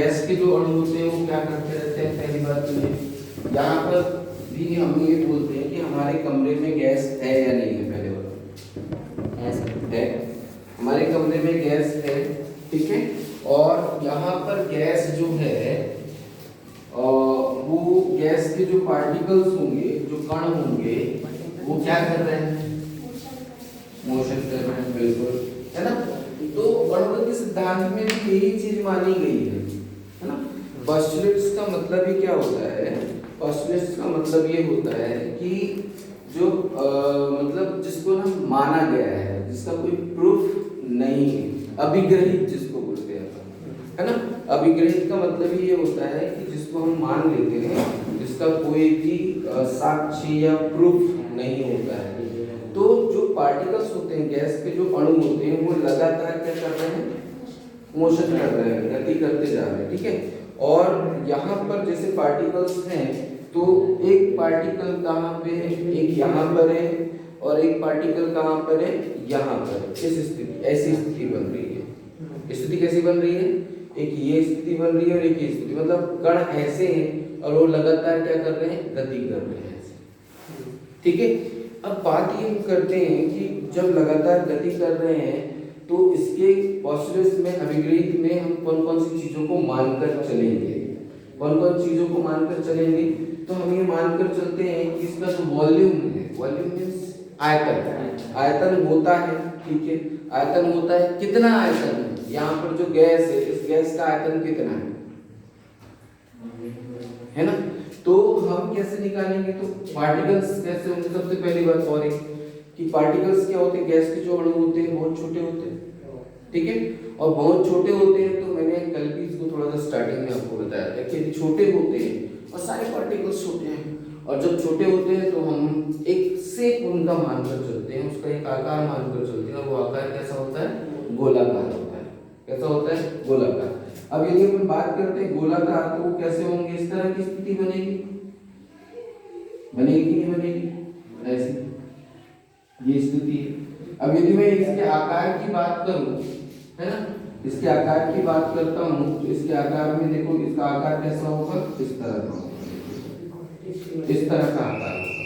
Gas के जो अणु होते हैं वो क्या करते रहते हैं? पहली बात तो ये यहाँ पर भी हम ये बोलते हैं कि हमारे कमरे में गैस है या नहीं है। पहले बात है, हमारे कमरे में गैस है, ठीक है। और यहाँ पर गैस जो है वो गैस के जो पार्टिकल्स होंगे, जो कण होंगे, वो क्या कर रहे हैं? मोशन कर रहे हैं, बिल्कुल, है ना। तो अणुओं के सिद्धांत में भी यही चीज मानी गई है ना। पोस्टुलेट्स का मतलब ही क्या होता है? पोस्टुलेट्स का मतलब ये होता है कि जो मतलब जिसको ना माना गया है, जिसका कोई प्रूफ नहीं है, अभिग्रहित जिसको बोलते हैं, है ना। अभिग्रहित का मतलब ये होता है कि जिसको हम मान लेते हैं, जिसका कोई भी साक्ष्य या प्रूफ नहीं होता है। तो जो पार्टिकल्स होते हैं, गैस के जो अणु होते हैं, वो लगातार क्या कर रहे हैं? मोशन कर रहे हैं, गति करते जा रहे हैं, ठीक है। और यहाँ पर जैसे पार्टिकल्स हैं, तो एक पार्टिकल कहाँ पे है? एक यहाँ पर है, और एक पार्टिकल कहाँ पर है? यहाँ पर। इस स्थिति, ऐसी स्थिति बन रही है। स्थिति कैसी बन रही है? एक ये स्थिति बन रही है और एक ये स्थिति, मतलब कण ऐसे हैं और वो लगातार क्या कर रहे हैं? गति कर रहे हैं, ठीक है। अब बात ये करते हैं कि जब लगातार गति कर रहे हैं, तो इसके पोस्टुलेट्स में, अभिग्रहित में हम कौन कौन सी चीजों को मानकर चलेंगे? कौन कौन चीजों को मानकर चलेंगे? तो हम ये मानकर चलते हैं कि इसका जो वॉल्यूम है, वॉल्यूम मीन्स आयतन, आयतन होता है, ठीक है। आयतन होता है, कितना आयतन है? यहाँ पर जो गैस है, इस गैस का आयतन कितना है ना। तो हम कैसे निकालेंगे? तो पार्टिकल्स कैसे होंगे? सबसे पहली बात और एक कि पार्टिकल्स क्या होते हैं? गैस के जो अणु होते हैं बहुत छोटे होते हैं, ठीक है। और बहुत छोटे होते हैं, तो मैंने कल भी इसको थोड़ा सा स्टार्टिंग में आपको बताया था कि छोटे होते हैं और सारे पार्टिकल्स छोटे हैं। और जब छोटे होते हैं तो हम एक शेप उनका मानकर चलते हैं, उसका एक आकार मानकर चलते हैं, और वो आकार कैसा होता है? गोलाकार होता है। कैसा होता है? गोलाकार। अब यदि हम बात करते हैं गोलाकार, तो वो कैसे होंगे? इस तरह की स्थिति बनेगी, बनेगी कि नहीं बनेगी? ऐसी ये स्थिति है। अब यदि मैं इसके आकार की बात करूं, है ना, इसके आकार की बात करता हूं, तो इसके आकार में देखो, इसका आकार कैसा होगा? इस तरह का होगा, इस तरह का आकार होगा,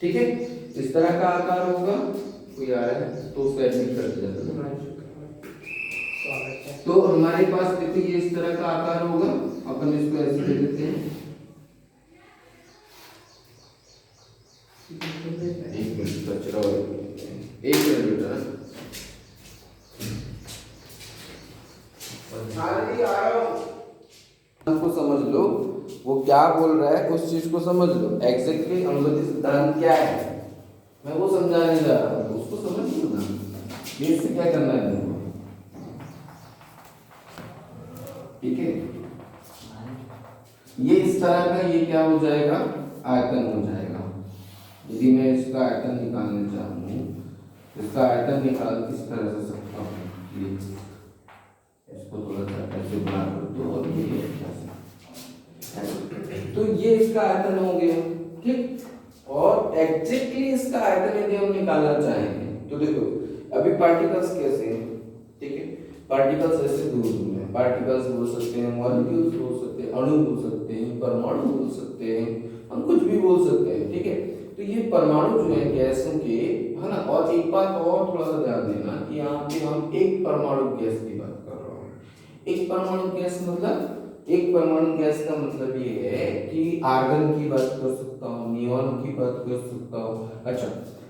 ठीक है। इस तरह का आकार होगा। कोई आ रहा है तो उसको एडमिट कर दिया जाता है। तो हमारे पास देखिए ये इस तरह का आकार होगा, अपन इसको ऐसे दे देते हैं। एक मिनट कचरा, एक मिनट बेटा, को समझ लो, वो क्या बोल रहा है, उस चीज को समझ लो। एग्जैक्टली अनुगति सिद्धांत क्या है, मैं वो समझाने जा रहा हूँ, उसको समझ लो ना। ये इससे क्या करना है तुमको, ठीक है। ये इस तरह का, ये क्या हो जाएगा? आयतन हो जाएगा। यदि मैं इसका आयतन निकालना चाहूँ, इसका आयतन निकाल किस तरह से सकता हूँ? ये इसको थोड़ा सा ऐसे बना दो, और ये तो ये इसका आयतन हो गया, ठीक। और एग्जैक्टली इसका आयतन यदि हम निकालना चाहेंगे, तो देखो अभी पार्टिकल्स कैसे हैं, ठीक है। पार्टिकल्स ऐसे दूर दूर हैं। पार्टिकल्स बोल सकते हैं, मॉलिक्यूल्स बोल सकते हैं, अणु बोल सकते हैं, परमाणु बोल सकते हैं, हम कुछ भी बोल सकते हैं, ठीक है। तो ये परमाणु जो है गैसों के, है ना। और एक बात और थोड़ा सा ध्यान देना कि यहाँ पे हम एक परमाणु गैस की बात कर रहा हूँ। एक परमाणु गैस मतलब, एक परमाणु गैस का मतलब ये है कि आर्गन की बात कर सकता हूँ, नियॉन की बात कर सकता हूँ। अच्छा,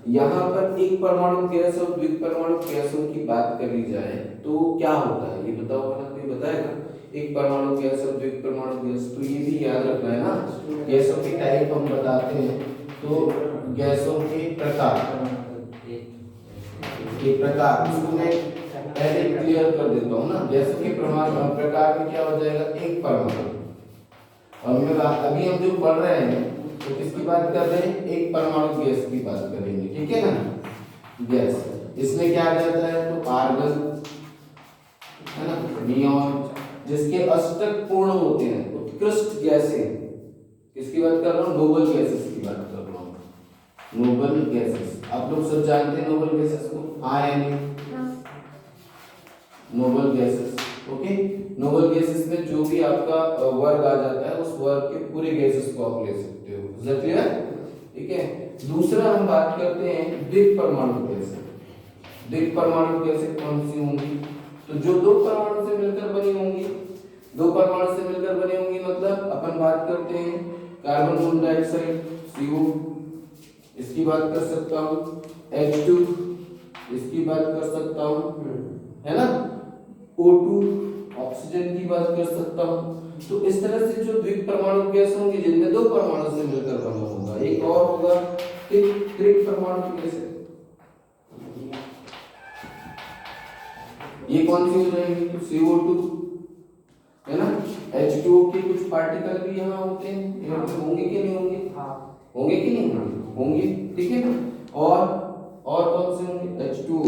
यहाँ पर एक परमाणु गैस और द्विपरमाणु गैसों की बात करी जाए तो क्या होता है, ये बताओ ना, कोई बताएगा? एक परमाणु गैस और द्विपरमाणु गैस, तो ये भी याद रखना है ना। गैसों के टाइप हम बताते हैं, तो गैसों के प्रकार, एक प्रकार, इसको मैं पहले क्लियर कर देता हूँ ना। गैसों के प्रकार में क्या हो जाएगा? एक परमाणु। और मैं अभी हम जो पढ़ रहे हैं तो किसकी बात कर रहे हैं? एक परमाणु गैस की बात करेंगे, ठीक है ना। गैस, इसमें क्या आ जाता है? तो आर्गन, है ना, नियॉन, जिसके अष्टक पूर्ण होते हैं, उत्कृष्ट गैसें। किसकी बात कर रहा हूँ? नोबल गैसेस की बात कर रहा हूँ। नोबल गैसेस, आप लोग सब जानते हैं नोबल गैसेस को, हाँ या नहीं? Noble gases, okay. Noble gases में जो भी आपका वर्ग आ जाता है उस वर्ग के पूरे गैसेस को आप ले सकते हो। Is that clear? ठीक है। दूसरा हम बात करते हैं द्विक परमाणु गैस। द्विक परमाणु गैसें कौन सी होंगी? तो जो दो परमाणु से मिलकर बनी होंगी, दो परमाणु से मिलकर बनी होंगी मतलब अपन बात करते हैं कार्बन मोनोऑक्साइड CO, इसकी बात कर सकता हूँ, H2 इसकी बात कर सकता हूँ, है ना, O2 ऑक्सीजन की बात कर सकता हूँ। तो इस तरह से जो द्विक परमाणु गैस होंगी जिनमें दो परमाणु से मिलकर बना होगा। एक और होगा त्रिक परमाणु गैस। ये कौन सी हो जाएंगी? CO2, है ना, H2O के कुछ पार्टिकल भी यहाँ होते हैं, यहाँ पे होंगे कि नहीं होंगे? होंगे कि नहीं होंगे? ठीक है। और कौन से होंगे? H2O,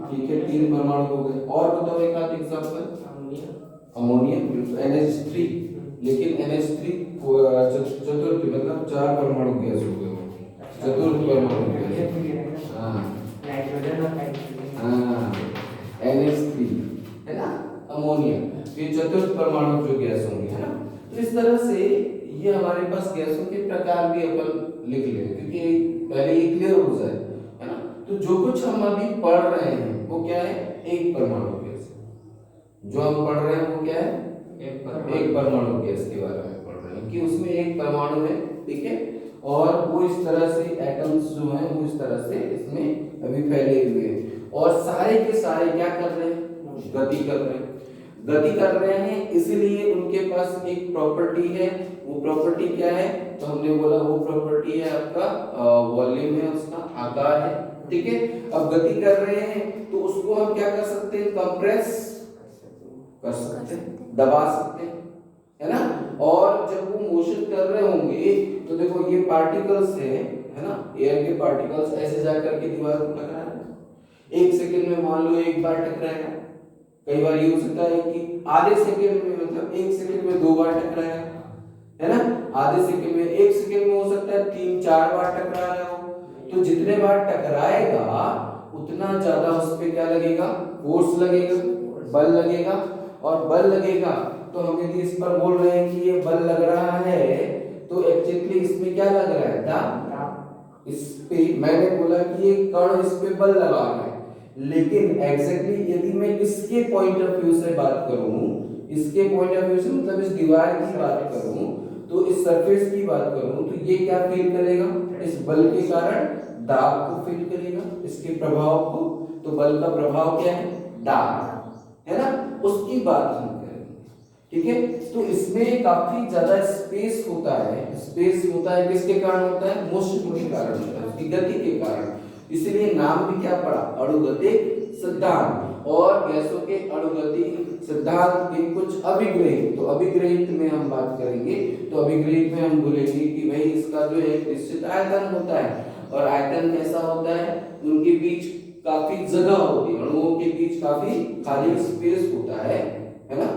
ठीक है, 3 परमाणु हो गए। और बताओ एक आध एग्जांपल। अमोनिया, NH3, लेकिन NH3 चतुर्थ मतलब 4 परमाणु गैस हो गए, चतुर्थ परमाणु गैस। हाँ, NH3, है ना, अमोनिया, ये चतुर्थ परमाणु जो गैस होंगे, है ना। तो इस तरह से ये हमारे पास गैसों के प्रकार भी अपन लिख लें क्योंकि पहले ये क्लियर हो जाए, है ना। तो जो कुछ हम अभी पढ़ रहे हैं वो क्या है? एक परमाणु गैस। जो हम पढ़ रहे हैं वो क्या है? एक परमाणु गैस के बारे में पढ़ रहे हैं कि उसमें एक परमाणु है, ठीक है, और वो इस तरह से एटम्स जो हैं वो इस तरह से इसमें अभी फैले हुए हैं और सारे के सारे क्या कर रहे हैं? गति कर रहे हैं। गति कर रहे हैं इसीलिए उनके पास एक प्रॉपर्टी है। वो प्रॉपर्टी क्या है? तो हमने बोला वो प्रॉपर्टी है आपका वॉल्यूम है, उसका आकार है, ठीक है। अब गति कर रहे हैं तो उसको हम क्या कर सकते हैं? कंप्रेस कर सकते हैं, दबा सकते हैं, है ना। और जब वो मोशन कर रहे होंगे तो देखो ये पार्टिकल्स है ना, एयर के पार्टिकल्स ऐसे जाकर के दीवार को टकरा रहे हैं। एक सेकंड में मान लो एक बार टकराया, कई बार ये हो सकता है कि आधे सेकंड में मतलब एक सेकंड में 2 बार टकराया, है ना, आधे सेकंड में, एक सेकंड में हो सकता है 3-4 बार टकरा रहा हो। तो जितने बार टकराएगा उतना ज्यादा उस पे क्या लगेगा? फोर्स लगेगा, बल लगेगा। और बल लगेगा तो हम यदि इस पर बोल रहे हैं कि ये बल लग रहा है तो एग्जैक्टली इसमें क्या लग रहा है? दाब। इस पे मैंने बोला कि ये कण इस पे बल लगा रहा है, लेकिन एग्जैक्टली यदि मैं इसके पॉइंट ऑफ व्यू से बात करूं, इसके पॉइंट ऑफ व्यू से मतलब इस दीवार की बात करूं, तो इस सरफेस की बात करूं, तो ये क्या फील करेगा? इस बल के कारण दाब को फील करेगा, इसके प्रभाव को। तो बल का प्रभाव क्या है? दाब, है ना, उसकी बात हम करेंगे, ठीक है। तो इसमें काफी ज्यादा स्पेस होता है। स्पेस होता है किसके कारण होता है? मोशन के कारण होता है, उसकी गति के कारण। इसलिए नाम भी क्या पड़ा? अणुगतिक सिद्धांत। और गैसों के अणुगतिक सिद्धांत के कुछ अभिग्रहित, तो अभिग्रहित में हम बात करेंगे। तो अभिग्रहित में हम बोलेंगे कि भाई इसका जो है निश्चित आयतन होता है, और आयतन कैसा होता है? उनके बीच काफी जगह होती है, अणुओं के बीच काफी खाली स्पेस होता है ना,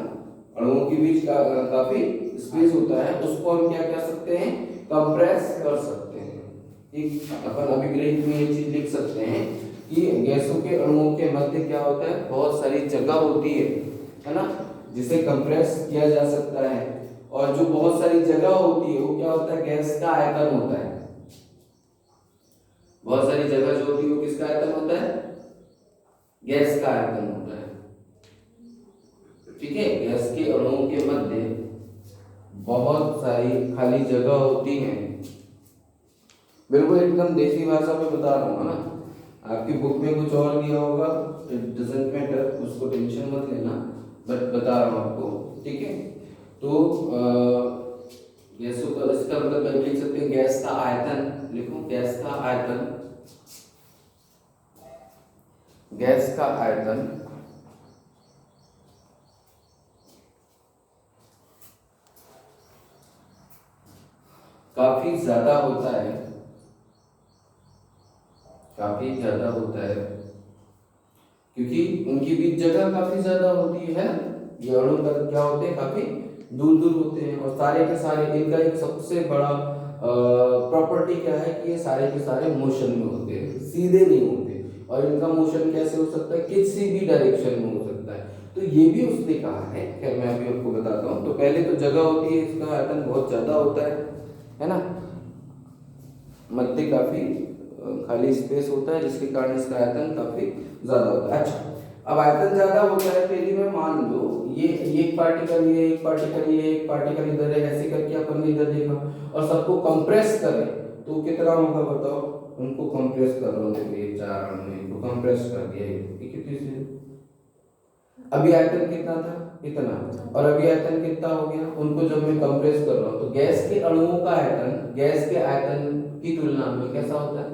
अणुओं के बीच काफी स्पेस होता है, उसको हम क्या कर सकते हैं? कंप्रेस कर सकते हैं। ठीक, अपन अभिग्रहित में ये चीज लिख सकते हैं कि गैसों के अणुओं के मध्य क्या होता है? बहुत सारी जगह होती है ना, जिसे कंप्रेस किया जा सकता है। और जो बहुत सारी जगह होती है वो क्या होता है? गैस का आयतन होता है। बहुत सारी जगह जो होती है वो किसका आयतन होता है? गैस का आयतन होता है, ठीक है। गैस के अणुओं के मध्य बहुत सारी खाली जगह होती है। बिल्कुल एकदम देसी भाषा में बता रहा हूँ ना, आपकी बुक में कुछ और दिया होगा, इट डजंट मैटर, उसको टेंशन मत लेना, बट बता रहा हूँ आपको, ठीक है। तो गैसों का इसका मतलब लिख सकते हैं गैस का आयतन, लिखो गैस का आयतन, गैस का आयतन काफी ज्यादा होता है, काफी ज्यादा होता है, क्योंकि उनके बीच जगह काफी ज्यादा होती है। ये अणु क्या होते हैं? काफी दूर दूर होते हैं, और सारे के सारे इनका एक सबसे बड़ा प्रॉपर्टी क्या है कि ये सारे के सारे मोशन में होते हैं, सीधे नहीं होते। और इनका मोशन कैसे हो सकता है? किसी भी डायरेक्शन में हो सकता है। तो ये भी उसने कहा है। खैर मैं अभी आपको बताता हूँ। तो पहले तो जगह होती है, इसका आयतन बहुत ज्यादा होता है ना, मध्य काफी खाली स्पेस होता है जिसके कारण इसका आयतन काफी ज्यादा होता है। अच्छा, अब आयतन ज्यादा होता है तो यदि मैं मान लो ये एक पार्टिकल, ये एक पार्टिकल, ये एक पार्टिकल इधर है, ऐसे करके अपन ने इधर देखा और सबको कंप्रेस करें तो कितना होगा बताओ। उनको कंप्रेस कर रहा हूँ, देखो ये 4 अणु है, इनको कंप्रेस कर दिया, ये कितनी से, अभी आयतन कितना था, इतना, और अभी आयतन कितना हो गया, उनको जब मैं कंप्रेस कर रहा हूँ तो गैस के अणुओं का आयतन गैस के आयतन की तुलना में कैसा होता है।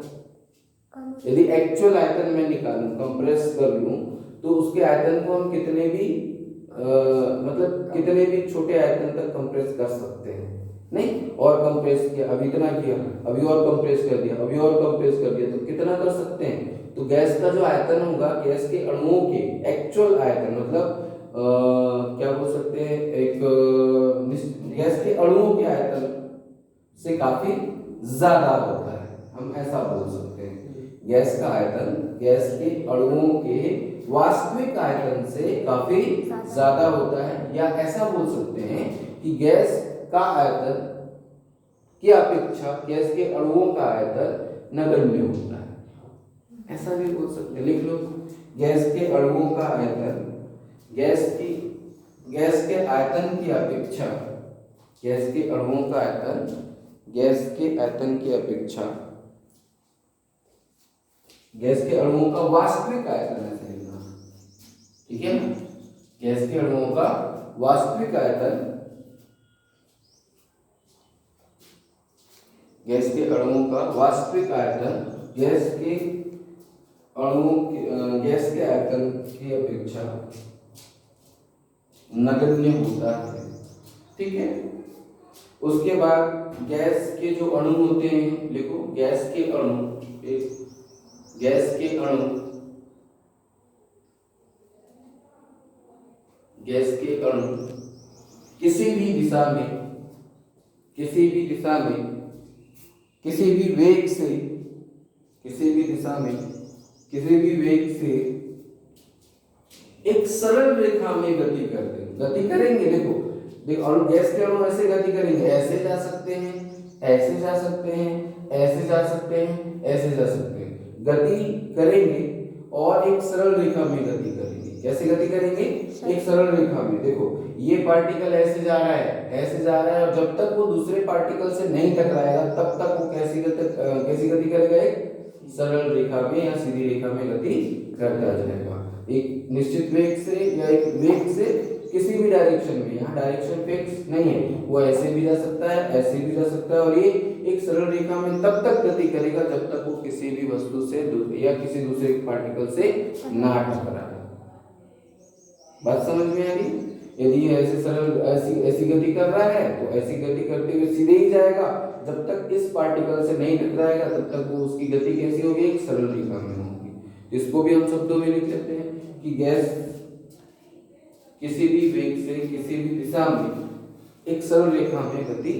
यदि एक्चुअल आयतन मैं निकालूं, कंप्रेस कर लूं, तो उसके आयतन को हम कितने भी मतलब कितने भी छोटे आयतन तक कंप्रेस कर सकते हैं। नहीं, और कंप्रेस किया, अभी इतना किया, अभी और कंप्रेस कर दिया, अभी और कंप्रेस कर दिया, तो कितना कर सकते हैं। तो गैस का जो आयतन होगा, गैस के अणुओं के एक्चुअल आयतन मतलब क्या बोल सकते हैं, एक गैस के अणुओं के आयतन से काफी ज्यादा होता है, हम ऐसा बोल सकते हैं। गैस का आयतन गैस के अणुओं के वास्तविक आयतन से काफी ज्यादा होता है, या ऐसा बोल सकते हैं कि गैस का आयतन की अपेक्षा गैस के अणुओं का आयतन नगण्य होता है, ऐसा भी बोल सकते हैं। लिख लो, गैस के अणुओं का आयतन गैस के आयतन की अपेक्षा, गैस के अणुओं का आयतन गैस के आयतन की अपेक्षा गैस के अणुओं का वास्तविक आयतन ऐसे लिखना, ठीक है ना। गैस के अणुओं का वास्तविक आयतन, गैस के अणुओं का वास्तविक आयतन गैस के आयतन की अपेक्षा नगण्य होता है, ठीक है। उसके बाद गैस के जो अणु होते हैं, लिखो गैस के अणु किसी भी दिशा में किसी भी वेग से एक सरल रेखा में गति करेंगे। देखो और गैस के अणु ऐसे गति करेंगे, ऐसे जा सकते हैं, ऐसे जा सकते हैं, ऐसे जा सकते हैं, ऐसे जा सकते हैं, गति करेंगे और एक सरल रेखा में गति करेंगे। कैसे गति करेंगे, एक सरल रेखा में। देखो ये पार्टिकल ऐसे जा रहा है, ऐसे जा रहा है, और जब तक वो दूसरे पार्टिकल से नहीं टकराएगा तब तक वो कैसी गति करेगा, एक सरल रेखा में या सीधी रेखा में गति करता जाएगा, एक निश्चित वेग से या एक वेग से किसी भी डायरेक्शन में। यहाँ डायरेक्शन फिक्स नहीं है, वो ऐसे भी जा सकता है, ऐसे भी जा सकता है, और ये एक सरल रेखा में तब तक गति करेगा जब तक वो किसी भी वस्तु से या किसी दूसरे पार्टिकल से ना टकराए। बात समझ में आ रही। यदि ये ऐसी गति कर रहा है तो ऐसी गति करते हुए सीधे ही जाएगा, जब तक इस पार्टिकल से नहीं टकराएगा तब तक वो उसकी गति कैसी होगी, एक सरल रेखा में होगी। इसको भी हम शब्दों में लिख लेते हैं कि गैस किसी भी वेग से किसी भी दिशा में एक सरल रेखा में गति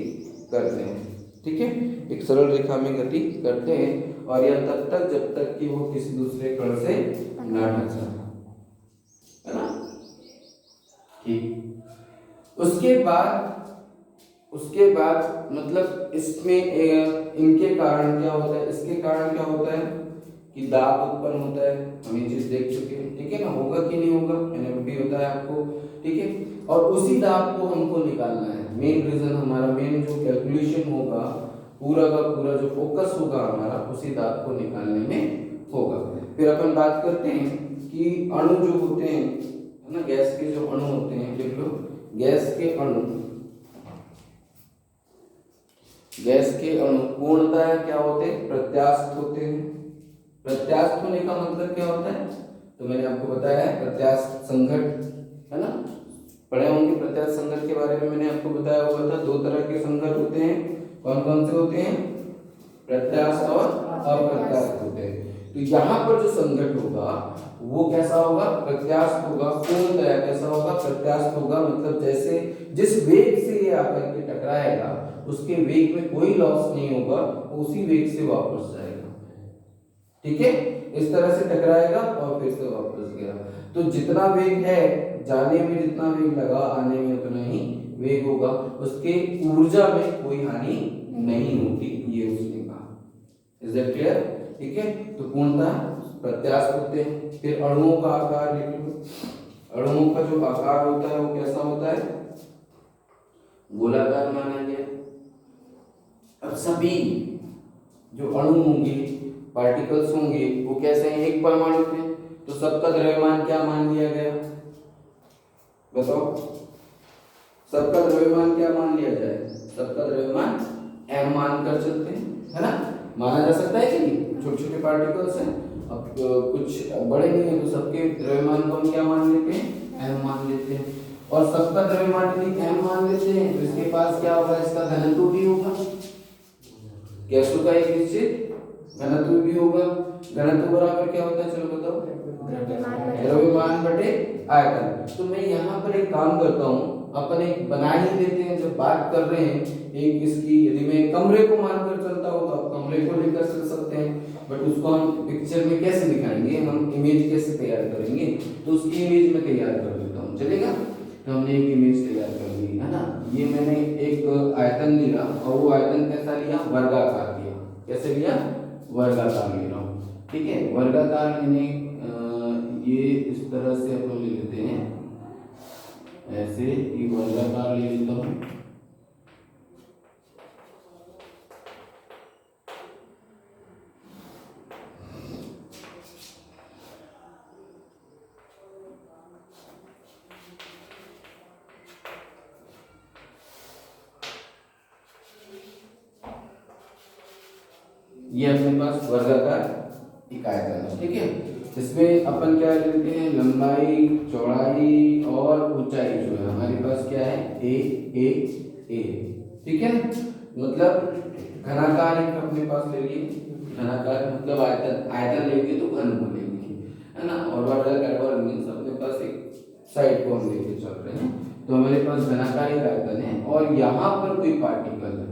करते हैं, ठीक है, एक सरल रेखा में गति करते हैं, और यह तब तक जब तक कि वो किसी दूसरे कण से ना टकराए, है ना, ठीक। उसके बाद मतलब इसमें इनके कारण क्या होता है, इसके कारण क्या होता है कि दाब उत्पन्न होता है। हम ये चीज देख चुके हैं, ठीक है ना, होगा कि नहीं होगा मैंने भी बताया आपको, ठीक है। और उसी दाब को हमको निकालना है। मेन रीजन हमारा, मेन जो कैलकुलेशन होगा, पूरा का पूरा जो फोकस होगा हमारा उसी दाब को निकालने में होगा। फिर अपन बात करते हैं कि अणु जो होते हैं, है ना, गैस के जो अणु होते हैं, लिख लो गैस के अणु पूर्णतः क्या होते हैं, प्रत्यास्थ होते हैं। प्रत्यास्थ होने का मतलब क्या होता है, तो मैंने आपको बताया है प्रत्यास्थ संघट, है ना, पढ़े होंगे प्रत्यास्थ संघट के बारे में, मैंने आपको बताया हुआ था। 2 तरह के संघट होते हैं, कौन कौन से होते हैं, प्रत्यास्थ और अप्रत्यास्थ होते हैं। तो यहाँ पर जो संघट होगा वो कैसा होगा, प्रत्यास्थ होगा। पूर्णतः कैसा होगा, प्रत्यास्थ होगा, मतलब जैसे जिस वेग से ये आकर के टकराएगा उसके वेग में कोई लॉस नहीं होगा, उसी वेग से वापस जाएगा, ठीक है। इस तरह से टकराएगा और फिर से वापस गया, तो जितना वेग है जाने में जितना वेग लगा आने में उतना ही वेग होगा, उसके ऊर्जा में कोई हानि नहीं होती, ये उसने कहा। Is that clear? ठीक है, तो पूर्णतः प्रत्यास्थ होते हैं। फिर अणुओं का आकार लिख लो। अणुओं का जो आकार होता है वो कैसा होता है? गोलाकार माना गया। अब सभी जो अणु होंगे, पार्टिकल्स होंगे, वो कैसे हैं? एक परमाणु के, तो सबका द्रव्यमान क्या मान लिया गया? बताओ, सबका द्रव्यमान क्या मान लिया जाए? सबका द्रव्यमान m मान कर चलते हैं, है ना? माना जा सकता है कि नहीं? छोटे छोटे पार्टिकल्स हैं, अब कुछ बड़े नहीं है, तो सबके द्रव्यमान को हम क्या मान लेते हैं? m मान लेते हैं। और सबका द्रव्यमान यदि m मान लेते हैं तो इसके पास क्या होगा? इसका घनत्व भी होगा। गैसों का एक निश्चित घनत्व भी होगा। घनत्व बराबर क्या होता है? चलो बताओ, द्रव्यमान बटे आयतन। तो मैं यहाँ पर एक काम करता हूँ, अपन एक बना ही लेते हैं। जब बात कर रहे हैं एक इसकी, यदि मैं कमरे को मानकर चलता हूँ तो आप कमरे को लेकर चल सकते हैं, बट उसको हम पिक्चर में कैसे दिखाएंगे, हम इमेज कैसे तैयार करेंगे, तो उसकी इमेज में तैयार कर देता हूँ, चलेगा? तो हमने एक इमेज तैयार कर ली, है ना? ये मैंने एक आयतन लिया, और वो आयतन कैसा लिया? वर्गाकार लिया। कैसे लिया? वर्गाकार ले रहा हूँ, ठीक है? वर्गाकार मैंने ये इस तरह से अपन ले लेते हैं, ऐसे एक वर्गाकार ले लेता हूँ। ये अपने पास वर्गाकार एक आयतन है, ठीक है? इसमें अपन क्या लेते हैं? लंबाई, चौड़ाई और ऊंचाई जो है हमारे पास क्या है? ए, ठीक है? मतलब घनाकार एक अपने पास ले लिए। घनाकार मतलब आयतन लेंगे तो घन बोलेंगे, है ना? और वर्गाकार मींस अपने पास एक साइड को हम लेके चल रहे हैं, तो हमारे पास घनाकार एक आयतन है, और यहाँ पर कोई पार्टिकल है।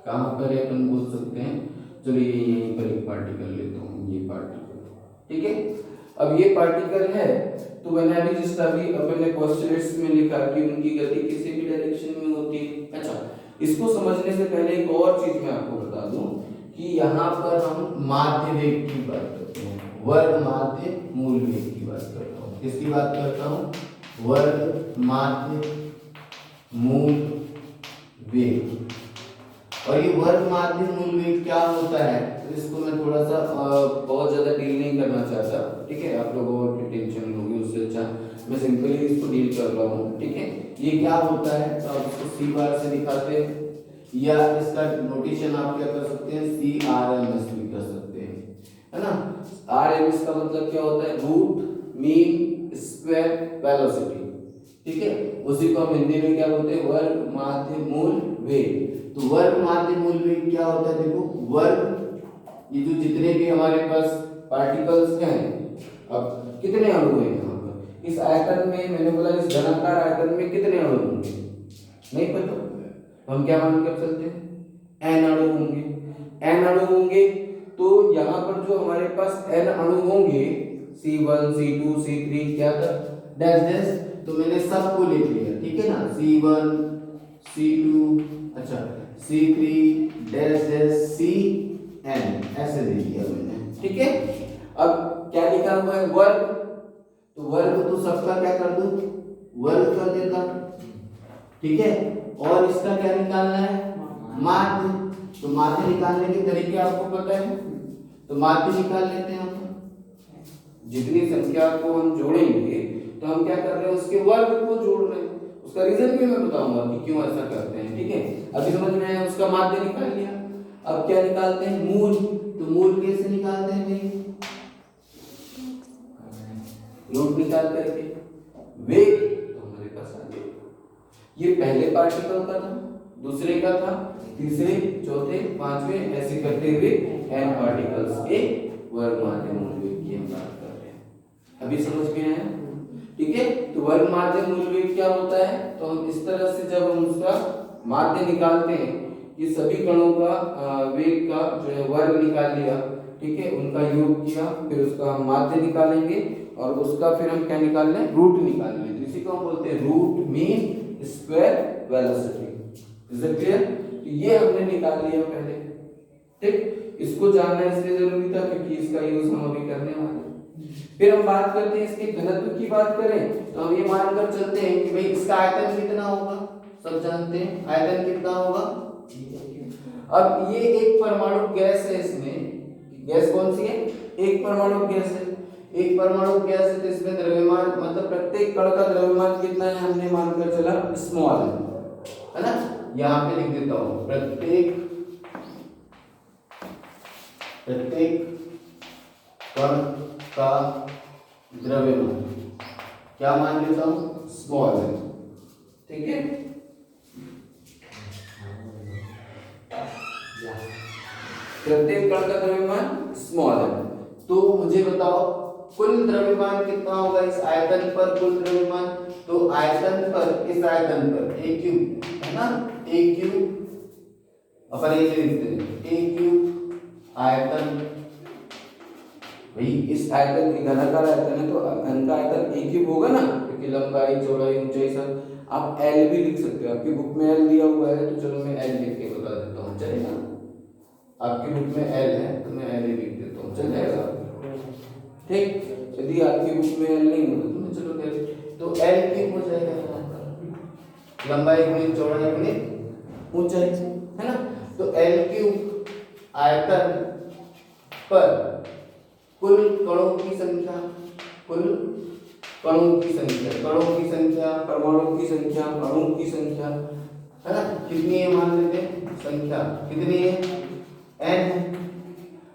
कहाँ पर है अपन बोल सकते हैं? चलिए यहीं पर एक पार्टिकल लेता हूँ, ये पार्टिकल, ठीक है? अब ये पार्टिकल है, तो मैंने अभी जिस अभी अपन ने पोस्टुलेट्स में लिखा कि उनकी गति किसी भी डायरेक्शन में होती है। अच्छा, इसको समझने से पहले एक और चीज मैं आपको बता दूं कि यहाँ पर हम माध्य वेग की बात करते हैं, वर्ग माध्य मूल वेग की बात करता हूँ। किसकी बात करता हूँ? वर्ग माध्य मूल वेग। और ये वर्ग माध्य मूल वेग क्या होता है, तो इसको मैं थोड़ा सा बहुत ज्यादा डील नहीं करना चाहता, ठीक है? आप लोगों को टेंशन होगी, उससे अच्छा मैं सिंपली इसको डील कर रहा हूँ, ठीक है? ये क्या होता है, तो आप इसको सी बार से दिखाते हैं, या इसका नोटेशन आप क्या कर सकते हैं? सी आर एम एस भी कर सकते हैं, है ना? आर एम एस का मतलब क्या होता है? रूट मीन स्क्वायर वेलोसिटी, ठीक है? उसी को हम हिंदी में क्या बोलते हैं? वर्ग माध्य मूल वेग। तो वर्ग माध्य मूल वेग क्या होता है? देखो, वर्ग, ये जो जितने भी हमारे पास पार्टिकल्स हैं, अब कितने अणु हैं यहाँ पर इस आयतन में? मैंने बोला इस घनाकार आयतन में कितने अणु होंगे? नहीं पता, हम क्या मान कर चलते हैं? n अणु होंगे। n अणु होंगे तो यहाँ पर जो हमारे पास n अणु होंगे, C1 C2 C3 क्या था? डैश डैश, तो मैंने सबको लिख लिया, ठीक है ना? C1 C2, अच्छा C3 डैश डैश Cn, ऐसे दे दिया मैंने, ठीक है? अब क्या लिखा हुआ है? वर्ग, तो वर्ग तो सबका क्या कर दूं? वर्ग कर देता, ठीक है? और इसका क्या निकालना है? माध्य। तो माध्य निकालने के तरीके आपको पता है, तो माध्य निकाल लेते हैं हम। जितनी संख्या को हम जोड़ेंगे तो हम क्या कर रहे हैं? उसके वर्ग को जोड़ रहे हैं। उसका रीजन भी मैं बताऊंगा कि क्यों ऐसा करते हैं, ठीक है? अभी समझ में आया? उसका माध्य निकाल लिया। अब क्या निकालते हैं? मूल। तो मूल कैसे निकालते हैं भाई? रूट निकाल करके। वेग तो हमारे पास आ गया, ये पहले पार्टिकल का था, दूसरे का था, तीसरे, चौथे, पांचवें, ऐसे करते हुए n पार्टिकल्स के वर्ग माध्य मूल वेग की हम बात कर रहे हैं। अभी समझ में आया? ठीक है? तो वर्ग माध्य मूल वेग क्या होता है? तो हम इस तरह से जब हम उसका माध्य निकालते हैं कि सभी कणों का वेग का जो है वर्ग निकाल लिया, ठीक है? उनका योग किया, फिर उसका हम माध्य निकालेंगे और उसका फिर हम क्या निकाल लें, रूट निकाल लें। तो इसी को हम बोलते हैं root mean square velocity. Is it clear? तो ये हमने निकाल लिया पहले, ठीक। इसको जानना इसलिए जरूरी था क्योंकि इसका यूज हम अभी करने वाले हैं। फिर हम बात करते हैं इसके घनत्व की बात करें तो हम ये मानकर चलते हैं कि भाई इसका आयतन कितना होगा, सब जानते हैं आयतन कितना होगा। अब ये एक परमाणु गैस है, इसमें गैस कौन सी है, एक परमाणु गैस है। एक परमाणु गैस है तो इसमें द्रव्यमान मतलब प्रत्येक कण का द्रव्यमान कितना है, हमने मानकर चला स्मॉल है ना। यहाँ पे लिख देता हूँ प्रत्येक कण का द्रव्यमान क्या मान लेता हूँ, स्मॉल है, ठीक है। प्रत्येक कण का द्रव्यमान स्मॉल है। तो मुझे बताओ कुल द्रव्यमान कितना होगा इस आयतन पर, कुल द्रव्यमान। तो आयतन पर, इस आयतन पर a क्यूब है ना, a क्यूब अपन ये लिखते हैं a क्यूब आयतन। भाई इस आयतन की घनाकार आयतन है तो घन का आयतन a क्यूब होगा ना, क्योंकि लंबाई चौड़ाई ऊंचाई सब। आप l भी लिख सकते हो, आपकी बुक में l दिया हुआ है तो चलो मैं l लिख के बता देता हूँ, चलेगा। आपकी बुक में l है तो मैं l ही लिख देता हूँ, चल जाएगा, ठीक। यदि आपकी बुक में l नहीं होगा तो मैं चलो तो l क्यूब हो जाएगा, लंबाई गुणित चौड़ाई गुणित ऊंचाई, है ना। तो l क्यूब आयतन पर कुल कणों की संख्या, कुल कणों की संख्या, कणों की संख्या, परमाणु की संख्या, अणु की संख्या, है ना, कितनी है मान लेते हैं, संख्या कितनी है, n।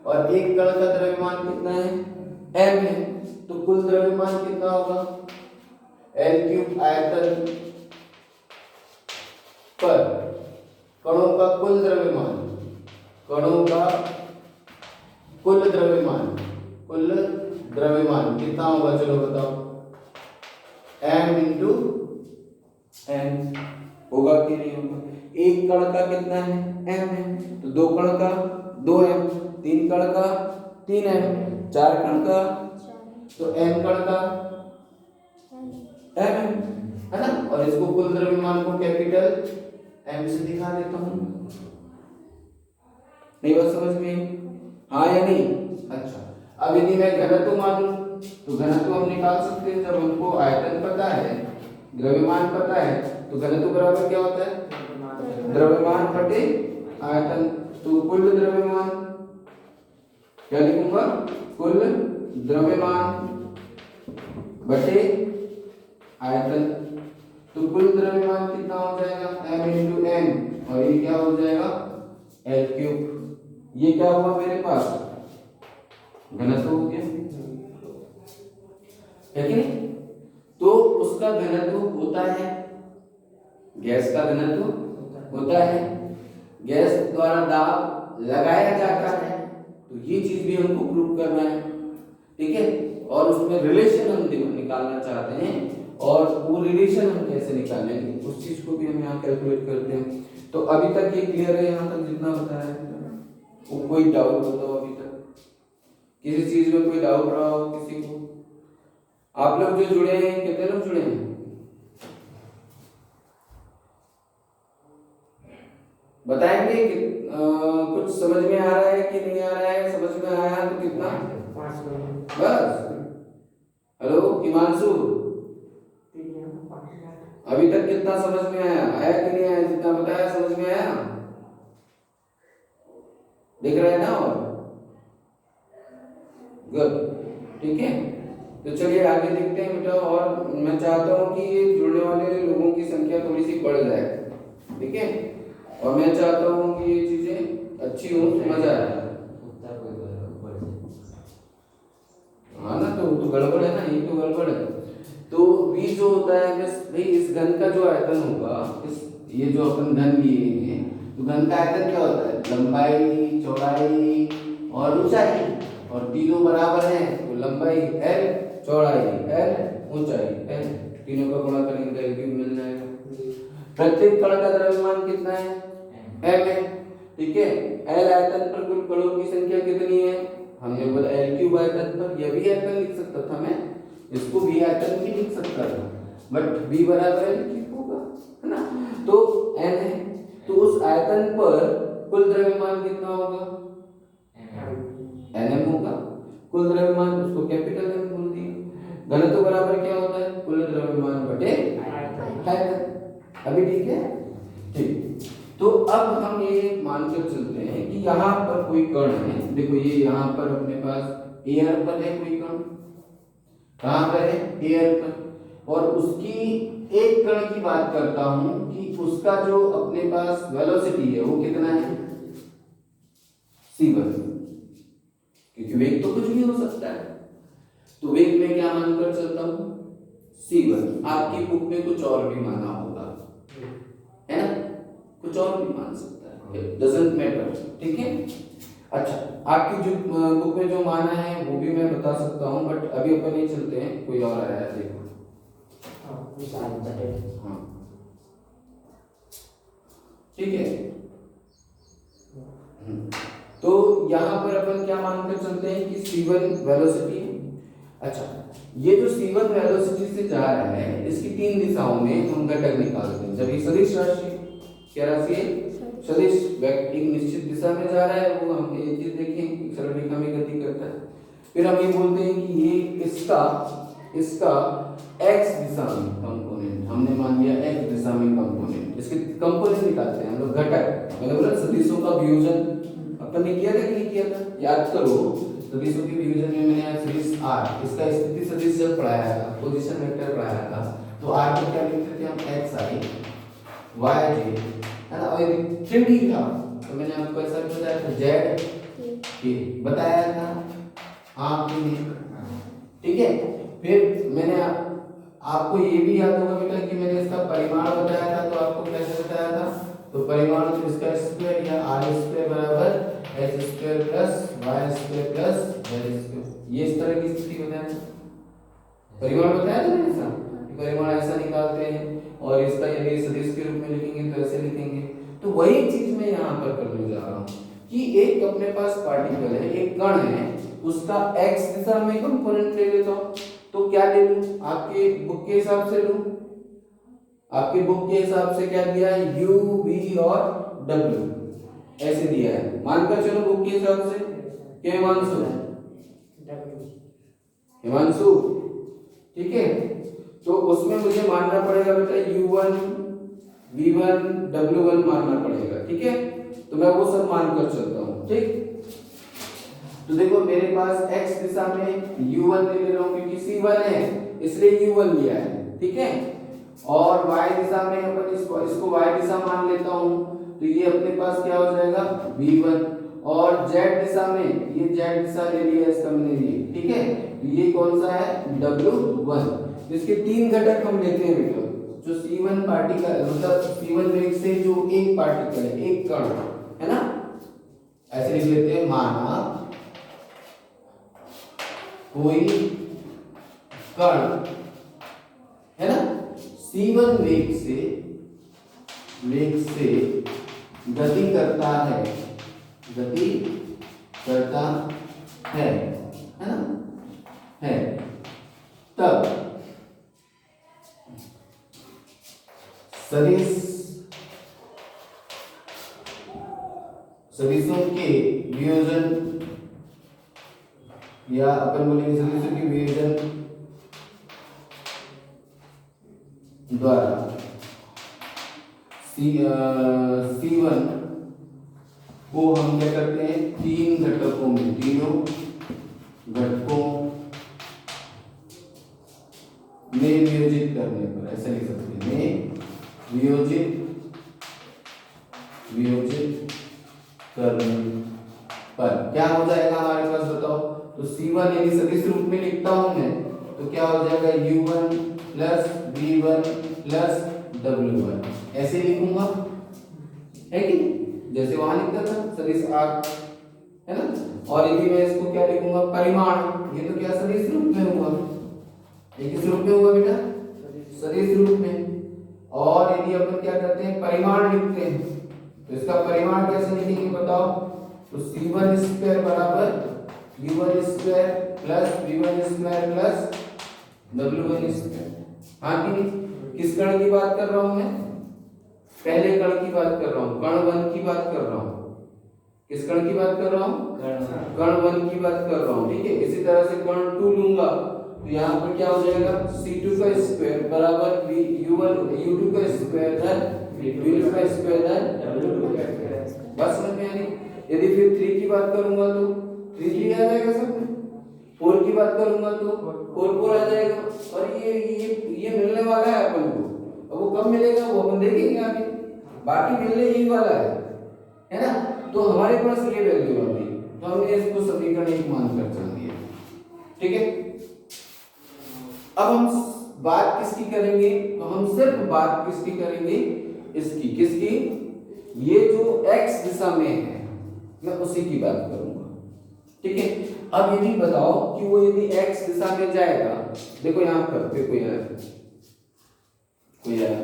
और एक कण का द्रव्यमान कितना है, m है। तो कुल द्रव्यमान कितना होगा, l क्यूब आयतन पर कणों का कुल द्रव्यमान, कणों का कुल द्रव्यमान, कुल द्रव्यमान कितना होगा, चलो बताओ, m इंटू n होगा कि नहीं होगा। एक कण का कितना है, m है, तो दो कण का 2m, तीन कण का 3m, चार कण का तो m कण का m है ना। और इसको कुल द्रव्यमान को कैपिटल m से दिखा देता हूं। नहीं बात समझ में, हाँ या नहीं? अच्छा, अब यदि मैं घनत्व मानूं तो घनत्व हम निकाल सकते हैं। जब हमको आयतन पता है, द्रव्यमान पता है, तो घनत्व बराबर क्या होता है, द्रव्यमान बटे आयतन। तो कुल द्रव्यमान क्या लिखूंगा, कुल द्रव्यमान बटे आयतन। तो कुल द्रव्यमान कितना हो जाएगा, m इंटू n, और ये क्या हो जाएगा, l क्यूब। ये क्या हुआ मेरे पास, घनत्व हो गया, है कि नहीं। तो उसका घनत्व होता है, गैस का घनत्व होता है, गैस द्वारा दाब लगाया जाता है। तो ये चीज भी हमको प्रूव करना है, ठीक है। और उसमें रिलेशन हम निकालना चाहते हैं, और वो रिलेशन हम कैसे निकालेंगे उस चीज को भी हम यहाँ कैलकुलेट करते हैं। तो अभी तक ये क्लियर है, यहाँ तक जितना बताया है। वो कोई डाउट बताओ, अभी तक किसी चीज में कोई डाउट रहा हो किसी को? आप लोग जो जुड़े हैं, कितने लोग जुड़े हैं, बताएंगे कि कुछ समझ में आ रहा है कि नहीं आ रहा है? समझ में आया तो कितना, बस। हेलो हिमांशु, अभी तक कितना समझ में आया, आया कि नहीं आया? जितना बताया समझ में आया, दिख रहा है ना? और गुड, ठीक है। तो चलिए आगे देखते हैं बेटा। और मैं चाहता हूँ कि ये जुड़ने वाले लोगों की संख्या थोड़ी सी बढ़ जाए, ठीक है। और मैं चाहता हूँ कि ये चीजें अच्छी हो, मजा आए। हाँ ना, तो गड़बड़ है ना, ये तो गड़बड़ है। तो v जो होता है भाई, इस घन का जो आयतन होगा, इस ये जो अपन घन लिए हैं, तो घन का आयतन क्या होता है, लंबाई चौड़ाई और ऊंचाई, और तीनों बराबर हैं तो लंबाई l, चौड़ाई l, ऊंचाई l, तीनों का गुणा करेंगे तो l क्यूब मिल जाएगा। प्रत्येक कण का द्रव्यमान कितना है, m है, ठीक है। l आयतन पर कुल कणों की संख्या कितनी है, हमने बोला l क्यूब आयतन पर। यह भी आयतन लिख सकता था मैं, इसको V आयतन भी लिख सकता था, बट V बराबर L क्यूब होगा, है ना। तो N है, तो उस आयतन पर कुल द्रव्यमान कितना होगा, Nm होगा। कुल द्रव्यमान उसको कैपिटल M बोल दिया। घनत्व बराबर क्या होता है, कुल द्रव्यमान बटे आयतन। अभी ठीक है, ठीक। तो अब हम ये मानकर चलते हैं कि यहाँ पर कोई कण है, देखो ये यहाँ पर अपने पास एयर पर है कोई कण, कहाँ पर है, एयर पर, और उसकी एक कण की बात करता हूं कि उसका जो अपने पास वेलोसिटी है वो कितना है, c1, क्योंकि वेग तो कुछ भी हो सकता है, तो वेग में क्या मानकर चलता हूं, c1। आपकी बुक में कुछ और भी माना होगा, है ना, कुछ और भी मान सकता है, डजंट मैटर, ठीक है। अच्छा, आपकी जो बुक में जो माना है वो भी मैं बता सकता हूँ, बट अभी अपन नहीं चलते हैं, कोई और आया है, देखो। हाँ, ठीक है। तो यहाँ पर अपन क्या मानकर चलते हैं कि c1 वेलोसिटी है। अच्छा, ये जो c1 वेलोसिटी से जा रहा है, इसकी तीन दिशाओं में हम घटक निकालते हैं। जब ये सदिश राशि, क्या राशि है, सदिश, एक निश्चित दिशा में जा रहा है, वो हम एक चीज देखें, सरल रेखा में गति करता है। फिर हम ये बोलते हैं कि ये इसका x दिशा में कंपोनेंट, हमने मान लिया x दिशा में कंपोनेंट, इसके कंपोनेंट निकालते हैं हम लोग, घटक। मैंने बोला सदिशों का वियोजन अपन ने किया था कि नहीं किया था, याद करो। सदिशों के वियोजन में मैंने आज सदिश r, इसका स्थिति सदिश जब पढ़ाया था, पोजीशन वेक्टर पढ़ाया था, तो r को क्या लिखते थे हम, xi yj, है ना। और 3D था तो मैंने आपको ऐसा भी बताया था, z बताया था, हाँ कि नहीं, ठीक है। फिर मैंने आपको ये भी याद होगा बेटा कि मैंने इसका परिमाण बताया था, तो आपको कैसे बताया था, तो परिमाण तो इसका स्क्वायर या r स्क्वायर बराबर h square plus y square plus z square, ये इस तरह की स्थिति बताया, परिमाण बताया था मैंने ऐसा, परिमाण ऐसा निकालते हैं, और इसका यदि सदिश के रूप में लिखेंगे तो ऐसे लिखेंगे। तो वही चीज मैं यहाँ पर करने जा रहा हूँ कि एक अपने पास पार्टिकल है, एक कण है, उसका x दिशा में कंपोनेंट ले लेता हूँ, तो क्या ले लूं, आपके बुक के हिसाब से लूं, आपके बुक के हिसाब से क्या दिया है, u v और w ऐसे दिया है, मानकर चलो बुक के हिसाब से, क्या हिमांशु, ठीक है। तो उसमें मुझे मानना पड़ेगा बेटा u1 v1 w1 मानना पड़ेगा, ठीक है। तो मैं वो सब मानकर चलता हूँ, ठीक। तो देखो मेरे पास x दिशा में u1 ले रहा हूँ क्योंकि c1 है इसलिए u1 लिया है, ठीक है। और y दिशा में अपन इसको y दिशा मान लेता हूँ, तो ये अपने पास क्या हो जाएगा v1, और z दिशा में ये z दिशा ले लिया इसका मैंने ये, ठीक है। तो ये कौन सा है w1। इसके तीन घटक हम लेते हैं बेटा, जो c1 पार्टिकल मतलब c1 वेग से जो एक पार्टिकल है, एक कण है ना, ऐसे लिख लेते हैं, माना कोई कण है ना, c1 वेग से गति करता है ना, है, तब सदिशों के वियोजन, या अपन बोलेंगे सदिशों के वियोजन द्वारा C1 को हम क्या करते हैं, तीन घटकों में, तीनों घटकों में वियोजित करने पर, ऐसा लिख सकते हैं, वियोजित करने पर क्या हो जाएगा हमारे पास, बताओ। तो C1 यदि सदिश रूप में लिखता हूं मैं, तो क्या हो जाएगा u1 plus v1 plus w1, ऐसे लिखूंगा, है कि जैसे वहां लिखता था सदिश r, है ना। और यदि मैं इसको क्या लिखूंगा, परिमाण, ये तो क्या सदिश रूप में होगा, ये किस रूप में होगा बेटा, सदिश रूप में। और यदि अपन क्या करते हैं, परिमाण लिखते हैं, तो इसका परिमाण कैसे लिखेंगे बताओ, तो c1 स्क्वायर बराबर u1 square plus v1 square plus W1 square. हाँ कि नहीं? किस कण की बात कर रहा हूं मैं? पहले कण की बात कर रहा हूं, कण 1 की बात कर रहा हूं। किस कण की बात कर रहा हूं? कण 1 की बात कर रहा हूं, ठीक है। इसी तरह से कण 2 लूंगा तो यहाँ पर क्या हो जाएगा, C2 का स्क्वायर बराबर U2 का स्क्वायर धन V2 का स्क्वायर धन W2 का स्क्वायर। बस समझ में आ रही? यदि फिर 3 की बात करूंगा तो 3 आ जाएगा सब में। 4 की बात करूंगा तो 4 आ जाएगा। और ये मिलने वाला है अपन को। अब वो कब मिलेगा वो अपन देखेंगे आगे, बाकी मिलने यही वाला है ना। तो हमारे पास ये वैल्यू आ गई, तो हमने इसको समीकरण 1 मानकर चल दिया, ठीक है। अब हम बात किसकी करेंगे, तो हम सिर्फ बात किसकी करेंगे, इसकी, किसकी, ये जो x दिशा में है मैं उसी की बात करूंगा, ठीक है। अब यदि बताओ कि वो यदि x दिशा में जाएगा, देखो यहां पर देखो यार कोई यार,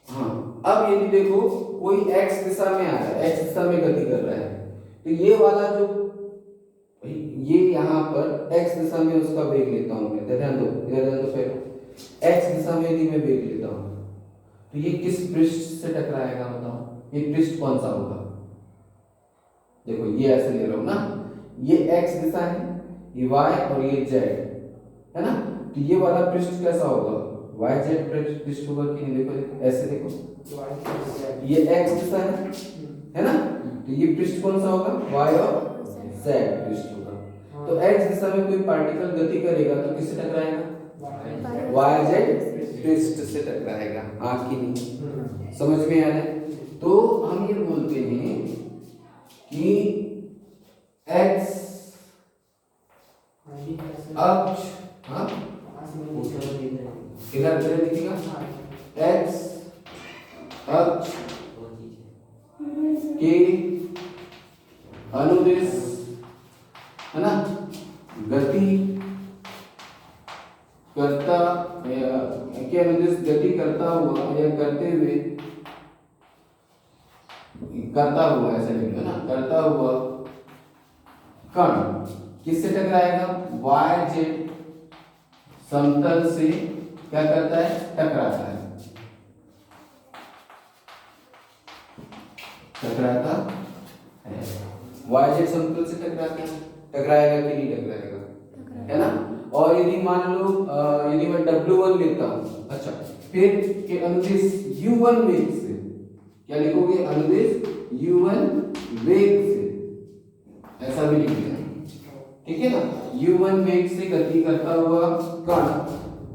हाँ अब यदि देखो कोई x दिशा में आ रहा है, x दिशा में गति कर रहा है, तो ये वाला जो ये यहाँ पर x दिशा में उसका वेग लेता हूं मैं, ध्यान दो फिर x दिशा में यदि मैं वेग लेता हूं तो ये किस पृष्ठ से टकराएगा बताओ, ये पृष्ठ कौन सा होगा। देखो ये ऐसे ले रहा हूं ना, ये x दिशा है, ये y और ये z है ना, तो ये वाला पृष्ठ कैसा होगा, yz पृष्ठ होगा कि नहीं। देखो ऐसे देखो, ये x दिशा है ना, तो ये पृष्ठ कौन सा होगा, y और z पृष्ठ होगा। तो x दिशा में कोई पार्टिकल गति करेगा तो किससे टकराएगा, yz पृष्ठ से टकराएगा, हाँ कि नहीं, समझ में आ रहा है। तो हम ये बोलते हैं कि x अक्ष, हाँ इधर दिखेगा, x अक्ष के अनुदिश है ना गति करता के अनुदिश गति करता हुआ या करते हुए, करता हुआ ऐसा लिखो ना, करता हुआ कण किससे टकराएगा, yz समतल से क्या करता है, टकराता है, टकराता है, yz समतल से टकराता है, टकराएगा कि नहीं टकराएगा, है ना। और यदि मान लो यदि मैं W1 लेता हूं, अच्छा फिर के अनुदिश U1 वेग से, क्या लिखोगे, अनुदिश U1 वेग से, ऐसा भी लिख लेना, ठीक है ना। U1 वेग से गति करता हुआ कण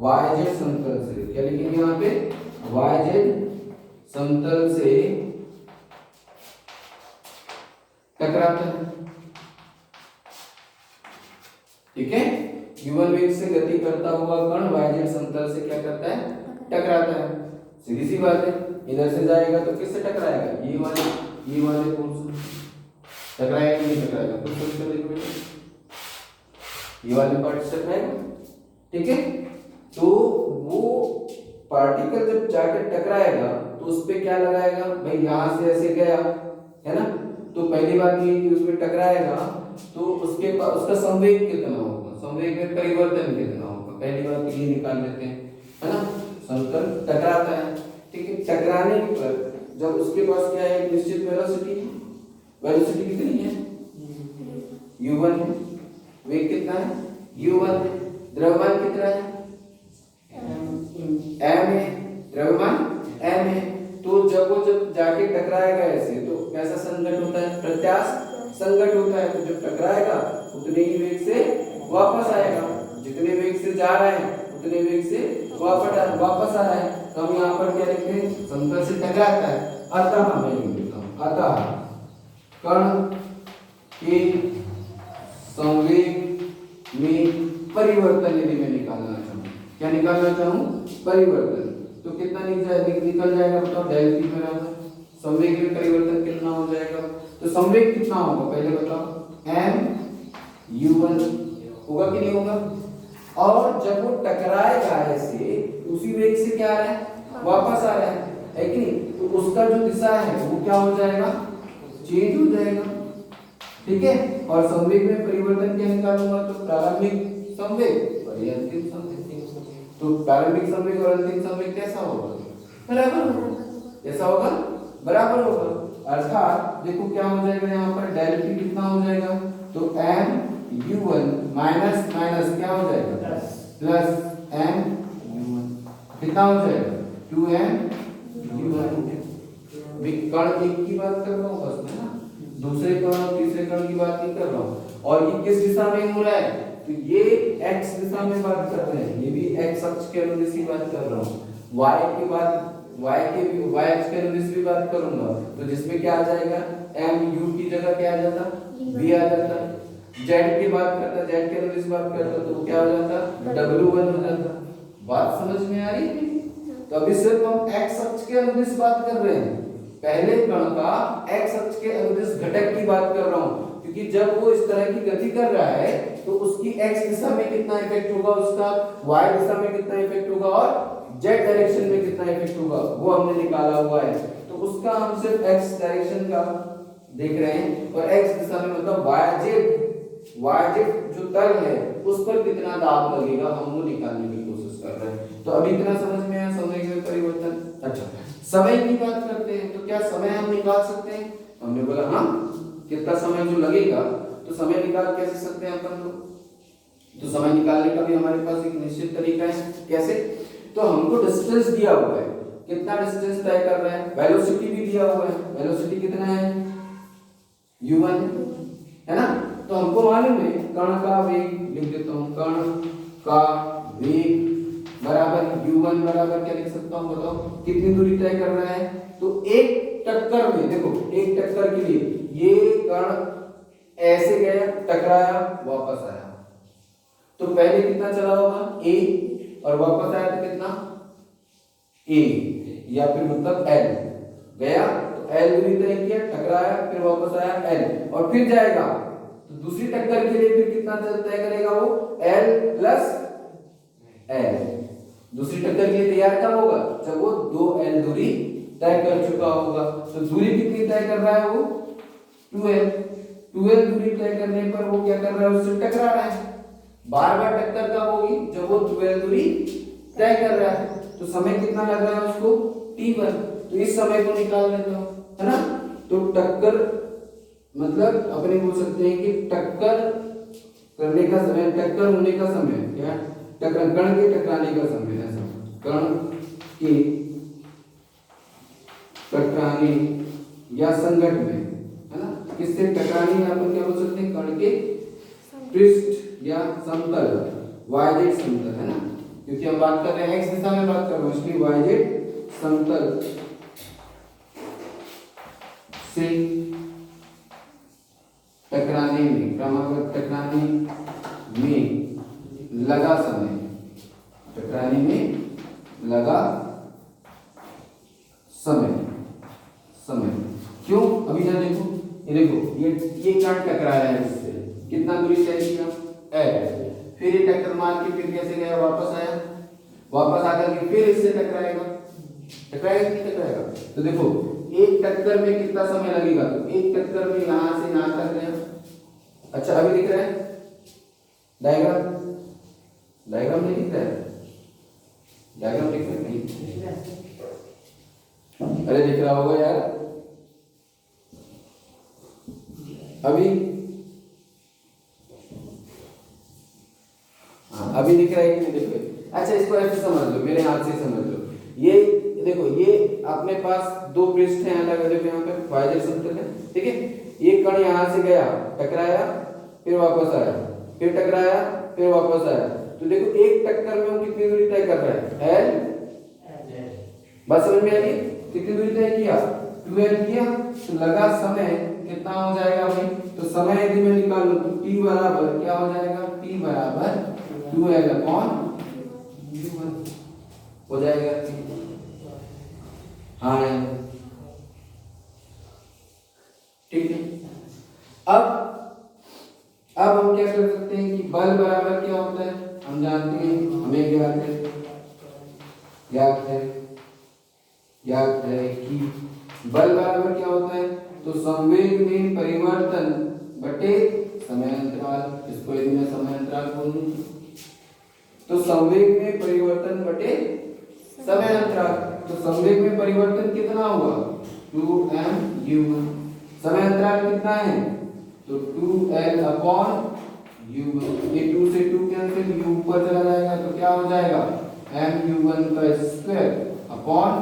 yz समतल से, क्या लिखेंगे यहाँ पे, yz समतल से टकराता है, ठीक है। U1 वेग से गति करता हुआ कण yz समतल से क्या करता है, टकराता है, सीधी सी बात है। इधर से जाएगा तो किससे टकराएगा, ये वाले फोर्स टकराएगा कि नहीं टकराएगा, तो सोच कर देखो ये वाले पार्ट से टकराएगा, ठीक है। तो वो पार्टिकल जब जाकर टकराएगा तो उस पे क्या लगाएगा भाई, यहां से ऐसे गया है ना, तो पहली बात ये कि उसमें टकराएगा तो उसके उसका संवेग कितना होगा, संवेग में परिवर्तन कितना होगा, पहली बात ये निकाल लेते हैं, है ना। समतल टकराता है, ठीक है, टकराने पर जब उसके पास क्या है, एक निश्चित वेलोसिटी है, वेलोसिटी कितनी है, u1 है, वेग कितना है, u1 है, द्रव्यमान कितना है, m है, द्रव्यमान m है। तो जब वो जाके टकराएगा ऐसे तो कैसा संघट होता है, प्रत्यास्थ संघट होता है। तो जब टकराएगा उतने ही वेग से वापस आएगा, जितने वेग से जा रहा है उतने वेग से वापस आ रहा है। तो हम यहाँ पर क्या लिखते हैं, समतल से टकराता है, अतः मैं लिख देता हूँ, अतः कण के संवेग में परिवर्तन यदि मैं निकालना चाहूँ, क्या निकालना चाहूँ, परिवर्तन, तो कितना निकल जाएगा बताओ, डेल टी बराबर संवेग में परिवर्तन कितना हो जाएगा। तो संवेग कितना होगा पहले बताओ, m u1 होगा कि नहीं होगा। और जब वो टकराएगा ऐसे उसी वेग से क्या आ रहा है, वापस आ रहा है कि नहीं, तो उसका जो दिशा है वो क्या हो जाएगा, चेंज हो जाएगा, ठीक है। और संवेग में परिवर्तन क्या निकालूंगा, तो प्रारंभिक संवेग ये अंतिम संवेग। तो प्रारंभिक संवेग और अंतिम संवेग कैसा होगा? बराबर होगा। कैसा होगा? बराबर होगा। अर्थात देखो क्या हो जाएगा यहाँ पर, डेल पी कितना हो जाएगा, तो m u1 माइनस माइनस क्या हो जाएगा, प्लस m कितना हो जाएगा, 2m u1। कण एक की बात कर रहा हूँ बस मैं ना, दूसरे कण और तीसरे कण की बात नहीं कर रहा हूँ। और ये किस दिशा में हो रहा है, तो ये x दिशा में बात कर रहे हैं, ये भी x अक्ष के अनुदिश की बात कर रहा हूँ। y की बात y अक्ष के अनुदिश भी बात करूंगा, तो जिसमें क्या आ जाएगा, m u की जगह क्या आ जाता, v आ जाता। z की बात करता, z के अनुदिश बात करता, तो क्या हो जाता, w1 हो जाता। बात समझ में आ रही है? तो अभी सिर्फ हम x अक्ष के अनुदिश बात कर रहे हैं, पहले कण का x अक्ष के अनुदिश घटक की बात कर रहा हूं, क्योंकि जब वो इस तरह की गति कर रहा है तो उसकी x दिशा में कितना इफेक्ट होगा, उसका y दिशा में कितना इफेक्ट होगा और z डायरेक्शन में कितना इफेक्ट होगा, वो हमने निकाला हुआ है। तो उसका हम सिर्फ x डायरेक्शन का देख रहे हैं, और x दिशा में मतलब yz जो तल है उस पर कितना दाब लगेगा, हम वो निकालने की कोशिश कर रहे हैं। तो अभी इतना समझ में आया समय में परिवर्तन। अच्छा, समय की बात करते हैं, तो क्या समय हम निकाल सकते हैं? हमने बोला हाँ, कितना समय जो लगेगा, तो समय निकाल कैसे सकते हैं अपन लोग? तो समय निकालने का भी हमारे पास एक निश्चित तरीका है। कैसे? तो हमको डिस्टेंस दिया हुआ है, कितना डिस्टेंस तय कर रहा है, वेलोसिटी भी दिया हुआ है, वेलोसिटी कितना है, u1 है ना। तो हमको मालूम है कण का वेग, लिख देता हूं, कण का वेग बराबर u1 बराबर क्या लिख सकता हूं, बताओ कितनी दूरी तय कर रहा है। तो एक टक्कर में देखो, एक टक्कर के लिए ये कण ऐसे गया, टकराया, वापस आया, तो पहले कितना चला होगा a, और वापस आया तो कितना a, या फिर मतलब l गया, तो l दूरी तय किया, टकराया, फिर वापस आया l, और फिर जाएगा तो दूसरी टक्कर के लिए फिर कितना तय करेगा वो, l प्लस l। दूसरी टक्कर के लिए तैयार कब होगा, जब वो 2l दूरी तय कर चुका होगा। तो दूरी कितनी तय कर रहा है वो, 2l दूरी तय करने पर वो क्या कर रहा है, उससे टकरा रहा है। बार बार टक्कर कब होगी, जब वो 2l दूरी तय कर रहा है। तो समय कितना लग रहा है उसको, t1। तो इस समय को निकाल लेता हूं, है ना। तो टक्कर मतलब अपने बोल सकते हैं कि टक्कर करने का समय, टक्कर होने का समय क्या, टक्कर कण के टकराने का समय है, कण के टकराने या संघट में, है ना। किससे टकराने, अपन क्या बोल सकते हैं, कण के पृष्ठ या समतल, yz समतल, है ना, क्योंकि हम बात कर रहे हैं x दिशा में बात कर रहे हैं, इसलिए yz समतल से टकराने में, क्रमागत टकराने में लगा समय, टकराने में लगा समय, क्यों, अभी ना देखो, ये देखो, ये कण टकराया है इससे, कितना दूरी तय किया, l, फिर ये टक्कर मार के फिर कैसे गया, वापस आया, वापस आकर के फिर इससे टकराएगा, टकराएगा कि नहीं टकराएगा। तो देखो एक टक्कर में कितना समय लगेगा, तो एक टक्कर में यहां से यहां तक गया। अच्छा अभी दिख रहा है डायग्राम, डायग्राम नहीं दिख रहा है, डायग्राम दिख रहा है, अरे दिख रहा होगा यार, अभी हाँ अभी दिख रहा है कि नहीं, देखो। अच्छा इसको ऐसे समझ लो, मेरे हाथ से समझ लो, ये देखो, ये अपने पास दो पृष्ठ हैं अलग अलग, यहाँ पे yz समतल है, ठीक है। एक कण यहाँ से गया, टकराया, फिर वापस आया, फिर टकराया, फिर वापस आया, तो देखो एक टक्कर में वो कितनी दूरी तय कर रहा है, l, बस समझ में आ रही, कितनी दूरी तय किया, 2l किया, तो लगा समय कितना हो जाएगा भाई, तो समय यदि मैं निकाल लूं तो t बराबर क्या हो जाएगा, t बराबर 2l अपॉन हो जाएगा, हाँ ठीक है। अब हम क्या कर सकते हैं कि बल बराबर क्या होता है, हम जानते हैं, हमें ज्ञात है कि बल बराबर क्या होता है, तो संवेग में परिवर्तन बटे समय अंतराल। इसको यदि मैं समय अंतराल बोल दूं, तो संवेग में परिवर्तन बटे समय अंतराल। तो संवेग में परिवर्तन कितना हुआ 2m/u1। समय अंतराल कितना है तो 2l अपॉन u1। ये 2 से 2 कैंसिल, u ऊपर चला जाएगा तो क्या हो जाएगा m/u1 का स्क्वायर अपॉन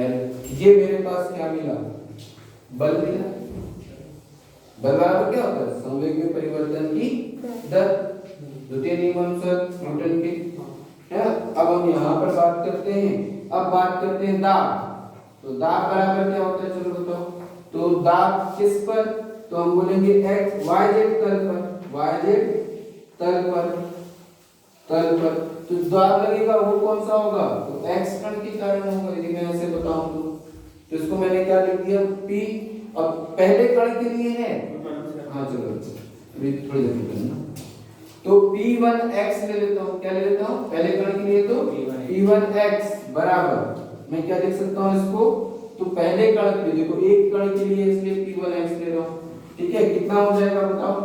l। ये मेरे पास क्या मिला बल मिला। बल बराबर क्या होता है संवेग में परिवर्तन की दर, द्वितीय नियम अनुसार न्यूटन के, है। अब हम यहाँ पर बात करते हैं, अब बात करते हैं दाब। तो दाब बराबर क्या होता है चलो बताओ। तो दाब किस पर, तो हम बोलेंगे x yz तल पर, yz तल पर तो दाब लगेगा वो कौन सा होगा तो x कण के कारण होगा। यदि मैं ऐसे बताऊं तो इसको मैंने क्या लिख दिया p। अब पहले कण के लिए है, हाँ चलो अभी थोड़ी देर करना। तो p1x ले लेता हूँ, क्या ले लेता हूँ पहले कण के लिए तो p1x बराबर मैं क्या लिख सकता हूँ इसको, तो पहले कण के लिए देखो एक कण के लिए इसलिए p1x ले रहा हूँ, ठीक है। कितना हो जाएगा बताओ,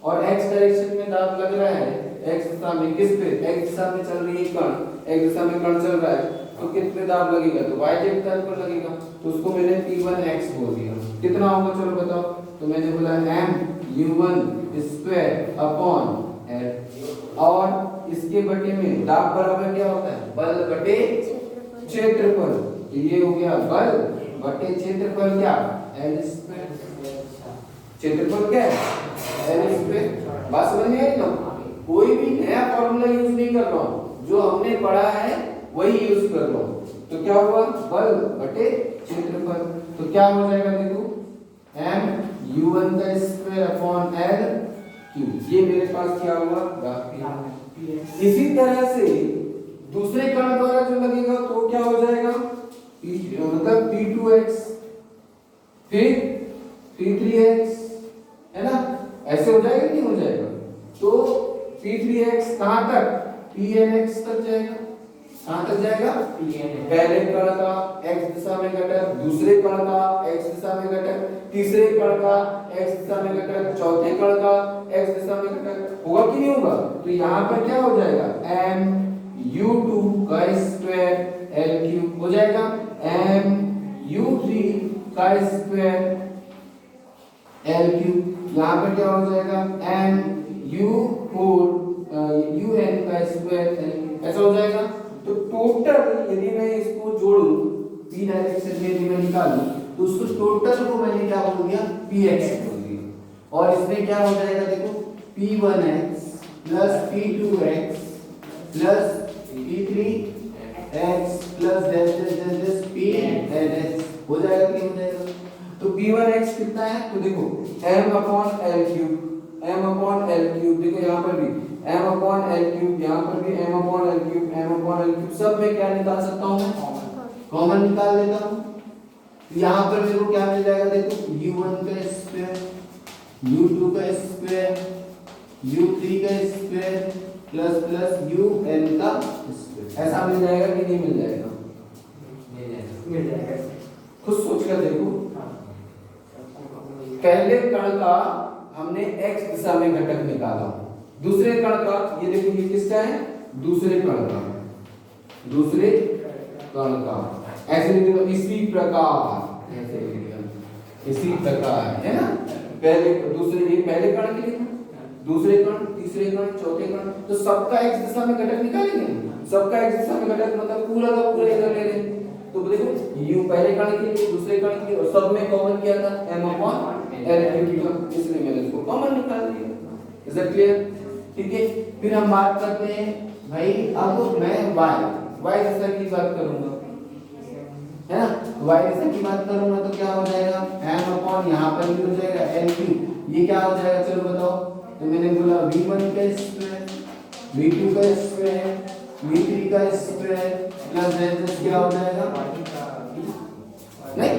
और x डायरेक्शन में दाब लग रहा है x दिशा में, किस पे x दिशा में चल रही है कण, x दिशा में कण चल रहा है तो किस पे दाब लगेगा तो yz तल पर लगेगा। तो उसको मैंने p1x बोल दिया। कितना होगा चलो बताओ, तो मैंने बोला m/u1 स्क्वायर अपॉन l, और इसके बटे में दाब बराबर क्या होता है बल बटे क्षेत्रफल। तो ये हो गया बल बटे क्षेत्रफल क्या l स्क्वायर। क्षेत्रफल क्या है l स्क्वायर। बात समझ में आई ना, कोई भी नया फॉर्मूला यूज नहीं कर रहा हूं, जो हमने पढ़ा है वही यूज कर रहा हूं। तो क्या हुआ बल बटे क्षेत्रफल, तो क्या हो जाएगा देखो m/u1 का स्क्वायर अपॉन l क्यूब। ये मेरे पास क्या हुआ। इसी तरह से दूसरे कण द्वारा जो लगेगा तो क्या हो जाएगा मतलब p2x फिर p3x, है ना, ऐसे हो जाएगा नहीं हो जाएगा। तो p3x कहां तक pnx तक जाएगा, कहां तक जाएगा पहले कण का x दिशा में घटक, दूसरे कण का x दिशा में घटक, तीसरे कण का x दिशा में घटक, चौथे कण का x दिशा में घटक, होगा कि नहीं होगा। तो यहां पर क्या हो जाएगा m/u2 का स्क्वायर l क्यूब हो जाएगा, m/u3 का स्क्वायर l क्यूब। यहां पर क्या हो जाएगा m/u4 un का स्क्वायर l क्यूब, ऐसा हो जाएगा। तो टोटल यदि मैं इसको जोड़ूं p डायरेक्शन में यदि मैं निकालूं तो उसको टोटल को मैंने क्या बोल दिया px बोल दिया। और इसमें क्या हो जाएगा देखो p1x plus p2x plus p3x plus dash pnx हो जाएगा कि हो जाएगा। तो p1x कितना है तो देखो m/l क्यूब, m/l क्यूब, देखो यहाँ पर भी m/l क्यूब, यहाँ पर भी m/l क्यूब, m/l क्यूब, सब में क्या निकाल सकता हूँ कॉमन निकाल लेता हूँ। यहाँ पर मेरे को क्या मिल जाएगा देखो u1 का स्क्वायर, u2 का स्क्वायर, u3 का स्क्वायर प्लस प्लस un का स्क्वायर। ऐसा मिल जाएगा कि नहीं मिल जाएगा, मिल जाएगा। खुद सोच कर देखो, पहले कण का हमने x दिशा में घटक निकाला, दूसरे कण का ये देखो ये किसका है दूसरे कण का, दूसरे कण का ऐसे लिखो इसी प्रकार, ऐसे लिखो इसी प्रकार, है ना। पहले दूसरे ये पहले कण के लिए, दूसरे कण, तीसरे कण, चौथे कण, तो सबका x दिशा में घटक निकालेंगे। सबका x दिशा में घटक मतलब पूरा का पूरा इधर ले लें। तो देखो u पहले कण के लिए, दूसरे कण के लिए, और सब में कॉमन किया था m/l क्यूब, इसलिए मैंने इसको कॉमन निकाल दिया। इज दैट क्लियर, ठीक है। फिर हम बात करते हैं भाई, अब मैं y दिशा की बात करूंगा, है ना। y दिशा की बात करूंगा तो क्या हो जाएगा m/ यहाँ पर भी हो जाएगा l क्यूब, ये क्या हो जाएगा चलो बताओ। तो मैंने बोला v1 का स्क्वायर, v2 का स्क्वायर, v3 का स्क्वायर प्लस z क्या हो जाएगा, नहीं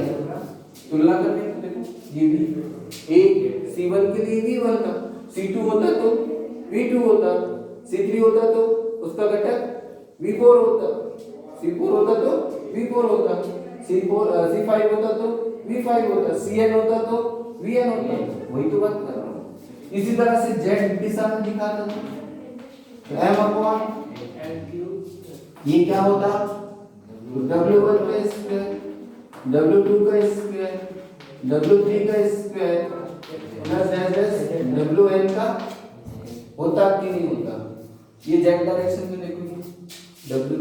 तुलना करने को देखो ये भी एक c1 के लिए v1 का, c2 होता तो v2 होता, c3 होता तो उसका घटक v4 होता, c4 होता तो v4 होता, c5 होता तो v5 होता, cn होता तो vn होता। वही तो बात कर रहा हूँ। इसी तरह से z दिशा में दिखाता था m/l ये क्या होता W1 का स्क्वायर, W2 का स्क्वायर, W3 का स्क्वायर प्लस WN का होता कि नहीं होता। ये जेड डायरेक्शन में देखो W,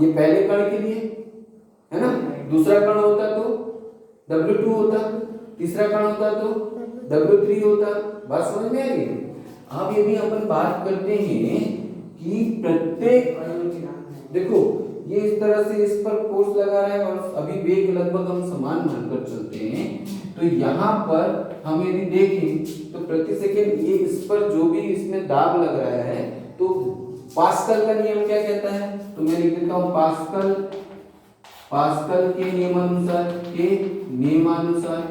ये पहले कण के लिए है ना, दूसरा कण होता तो W2 होता, तीसरा कण होता तो W3 होता। बात समझ में आ गई। अब यदि अपन बात करते हैं कि प्रत्येक, देखो ये इस तरह से इस पर फोर्स लगा रहा है और अभी वेग लगभग हम समान मानकर चलते हैं, तो यहाँ पर हम यदि देखें तो प्रति सेकंड ये इस पर जो भी इसमें दाब लग रहा है, तो पास्कल का नियम क्या कहता है, तो मैं लिख देता हूँ पास्कल के नियमानुसार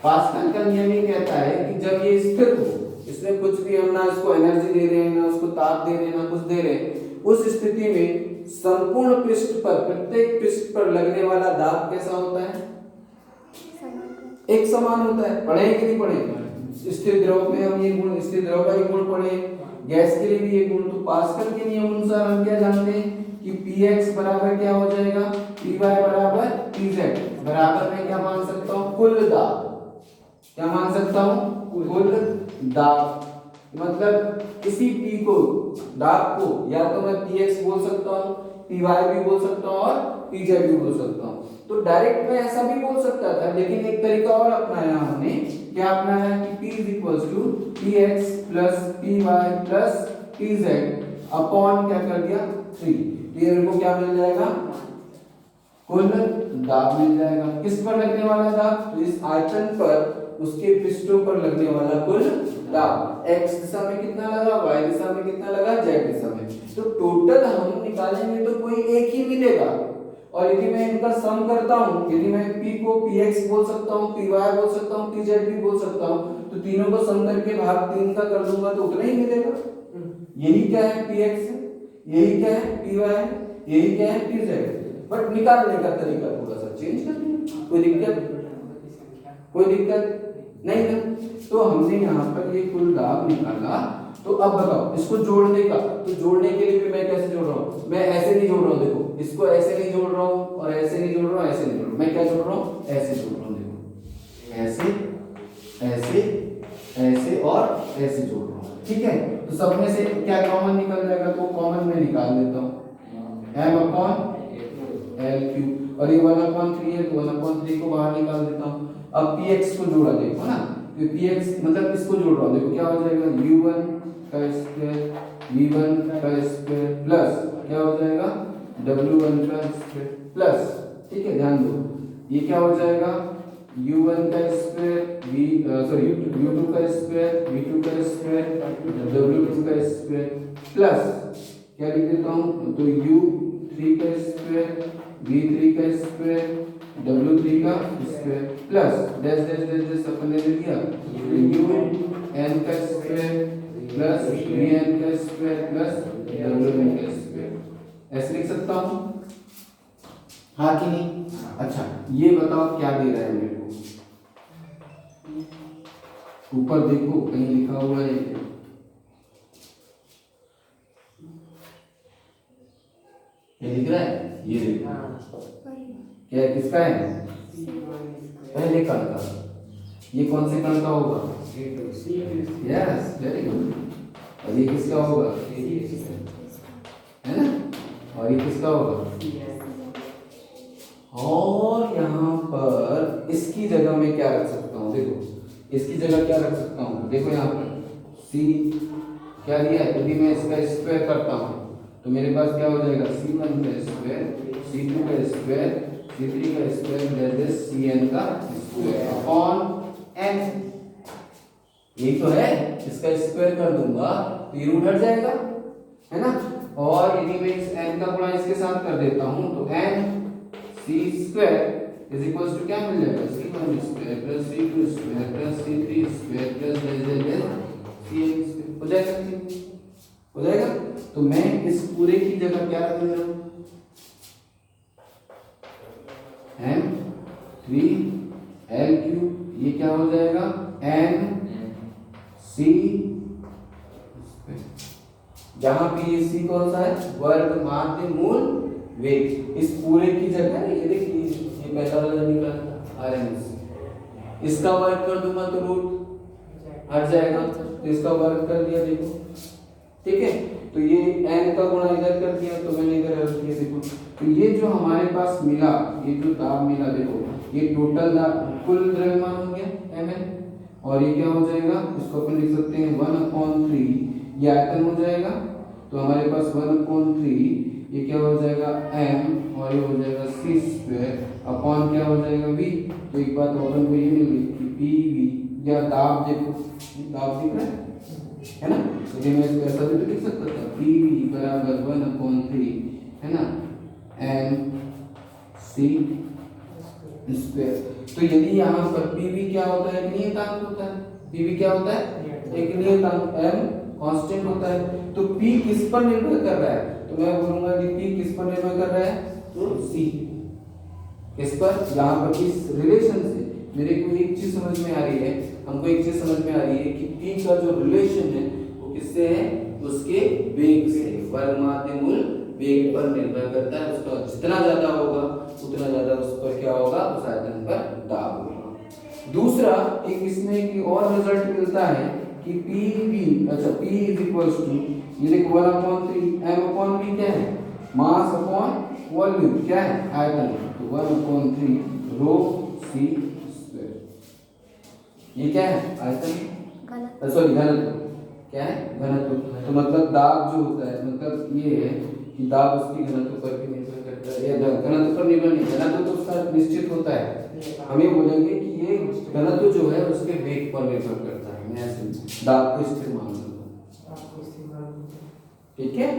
पास्कल का नियम ये कहता है कि जब ये स्थिर हो, इसमें कुछ भी हम ना इसको एनर्जी दे रहे हैं, ना उसको ताप दे रहे हैं, ना कुछ दे रहे हैं, उस स्थिति में संपूर्ण पृष्ठ पर, प्रत्येक पृष्ठ पर लगने वाला दाब कैसा होता है, एक समान होता है। पढ़े कि नहीं पढ़े। स्थिर द्रव में हम ये गुण, स्थिर द्रव का ये गुण पढ़े, गैस के लिए भी ये गुण। तो पास्कल के नियम अनुसार हम क्या जानते हैं कि Px बराबर क्या हो जाएगा, Py बराबर Pz, बराबर में क्या मान सकता हूँ, कुल दाब। क्या मान सकता हूँ, कुल दाब। मतलब किसी P को, दाब को या तो मैं Px बोल सकता हूँ, Py भी बोल सकता हूँ और Pz भी बोल सकता हूँ। तो डायरेक्ट मैं ऐसा भी बोल सकता था, लेकिन एक तरीका और अपनाया हमने। क्या अपनाया कि P = Px + Py + Pz upon क्या कर दिया 3। तो ये मेरे को क्या मिल जाएगा, कुल दाब मिल जाएगा। किस पर लगने वाला दाब, तो इस आयतन पर, उसके पृष्ठों पर लगने वाला कुल दाब। x दिशा में कितना लगा, y दिशा में कितना लगा, z दिशा में। तो टोटल हम निकालेंगे तो कोई एक ही मिलेगा। और यदि मैं इनका सम करता हूं, यदि मैं p को px बोल सकता हूं, py बोल सकता हूं, pz भी बोल सकता हूं, तो तीनों को सम करके भाग 3 का कर दूंगा तो उतना ही मिलेगा। यही क्या है px, यही क्या है py, यही क्या है pz। बट निकालने का तरीका थोड़ा सा चेंज कर दिया। कोई दिक्कत नहीं ना। तो हमने यहाँ पर ये कुल दाब निकाला। तो अब बताओ इसको जोड़ने का, तो जोड़ने के लिए भी मैं कैसे जोड़ रहा हूँ, मैं ऐसे नहीं जोड़ रहा हूँ, देखो इसको ऐसे नहीं जोड़ रहा हूँ और ऐसे नहीं जोड़ रहा हूँ, ऐसे नहीं जोड़ रहा हूँ, मैं क्या जोड़ रहा हूँ, ऐसे जोड़ रहा हूँ। देखो ऐसे ऐसे ऐसे और ऐसे जोड़ रहा हूँ, ठीक है। तो सब में से क्या कॉमन निकल जाएगा, तो कॉमन में निकाल देता हूँ m/L3, और ये 1/3 है तो 1/3 को बाहर निकाल देता हूँ। अब px को जोड़ा, देखो ना, तो px मतलब इसको जोड़ रहा हूँ, देखो क्या हो जाएगा, u1 का स्क्वायर v1 का स्क्वायर प्लस क्या हो जाएगा, w1 का स्क्वायर प्लस, ठीक है ध्यान दो, ये क्या हो जाएगा, u1 का स्क्वायर u2 का स्क्वायर v2 का स्क्वायर w2 का स्क्वायर प्लस क्या लिख देता हूँ, तो u3 का स्क्वायर v3 का स्क्वायर w3 का square plus dash dash dash dash अपन ने ले लिया, un का स्क्वायर प्लस vn का स्क्वायर प्लस wn का स्क्वायर। ऐसे लिख सकता हूँ, हाँ कि नहीं। अच्छा ये बताओ क्या दे रहा है मेरे को, ऊपर देखो कहीं लिखा हुआ है, ये लिख रहा है, ये देखो क्या किसका है, पहले कण का। ये कौन से कण का होगा, यस वेरी गुड। और ये किसका होगा, है ना, और ये किसका होगा, और यहाँ पर इसकी जगह में क्या रख सकता हूँ, देखो इसकी जगह क्या रख सकता हूँ, देखो यहाँ पर c क्या दिया है, यदि मैं इसका स्क्वायर करता हूँ तो मेरे पास क्या हो जाएगा, c1 का स्क्वायर, c2 का स्क्वायर, c3 का स्क्वायर दैट इज cn का स्क्वायर अपॉन n। यही तो है, इसका स्क्वायर कर दूंगा तो ये रूट हट जाएगा, है ना। और यदि मैं इस n का गुणा इसके साथ कर देता हूँ तो n c square is equals to क्या मिल जाएगा, c1 square plus c2 square plus c3 square plus cn square हो जाएगा, हो जाएगा। तो मैं इस पूरे की जगह क्या रख दे रहा हूँ, m3l3, ये क्या हो जाएगा n c जहां पे सी कौन सा है, वर्ग माध्य मूल वेग। इस पूरे की जगह ये देखिए ये पहला वाला निकला था आरएमएस, इसका वर्ग कर दूंगा तो रूट हट जाएगा, तो इसका वर्ग कर दिया देखो, ठीक है। तो ये n का गुणा इधर कर दिया तो मैंने इधर रख दिया देखो। तो ये जो हमारे पास मिला, ये जो दाब मिला देखो, ये टोटल दाब कुल द्रव्यमान हो गया mn, और ये क्या हो जाएगा, इसको अपन लिख सकते हैं 1/3, ये आयतन हो जाएगा। तो हमारे पास 1/3 ये क्या हो जाएगा m, और ये हो जाएगा c स्क्वायर अपॉन क्या हो जाएगा v। तो एक बात अपन को ये मिल गई कि pv, या दाब देखो, दाब दिख रहा है ना, तो मैं इसको ऐसा भी तो लिख सकता था pv बराबर 1/3 है ना m c स्क्वायर। तो यदि यहाँ पर pv क्या होता है, एक नियतांक होता है, pv क्या होता है, एक नियतांक, m कांस्टेंट होता है। तो p किस पर निर्भर कर रहा है, तो मैं बोलूंगा कि p किस पर निर्भर कर रहा है, तो c किस पर, यहाँ पर इस रिलेशन से मेरे को एक चीज समझ में आ रही है, हमको एक चीज समझ में आ रही है कि p का जो रिलेशन है वो किससे है, उसके वेग से, वर्ग माध्य मूल वेग पर निर्भर करता है। उसका जितना ज्यादा होगा उतना ज्यादा उस पर क्या होगा, उस आयतन पर दाब होगा। दूसरा एक इसमें एक और रिजल्ट मिलता है कि pv, अच्छा p इज इक्वल्स टू, ये देखो 1/3 m/v क्या है, मास अपॉन वॉल्यूम क्या है, आयतन, तो 1/3 रो c स्क्वायर, ये क्या है, आयतन, सॉरी घनत्व, क्या है, घनत्व। तो मतलब दाब जो होता है, मतलब ये है कि दाब उसकी घनत्व पर भी निर्भर करता है, या घनत्व पर निर्भर नहीं, घनत्व तो उसका निश्चित होता है, हम ये बोलेंगे कि ये घनत्व जो है उसके वेग पर निर्भर करता है, मैं ऐसे दाब को स्थिर मान लूंगा, ठीक है।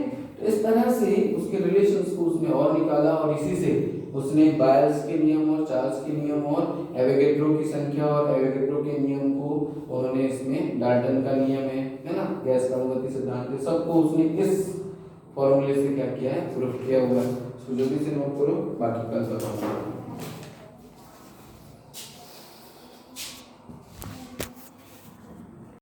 तो इस तरह से उसके रिलेशंस को उसने और निकाला, और इसी से उसने बायल्स के नियम और चार्ल्स के नियम और एवोगैड्रो की संख्या और एवोगैड्रो के नियम को उन्होंने इसमें, डाल्टन का नियम है ना, गैस कारणगति सिद्धांत, सबको उसने इस फॉर्मूले से क्या किया है, प्रूफ किया हुआ है। तो जल्दी से नोट करो, बाकी कल बताऊंगा।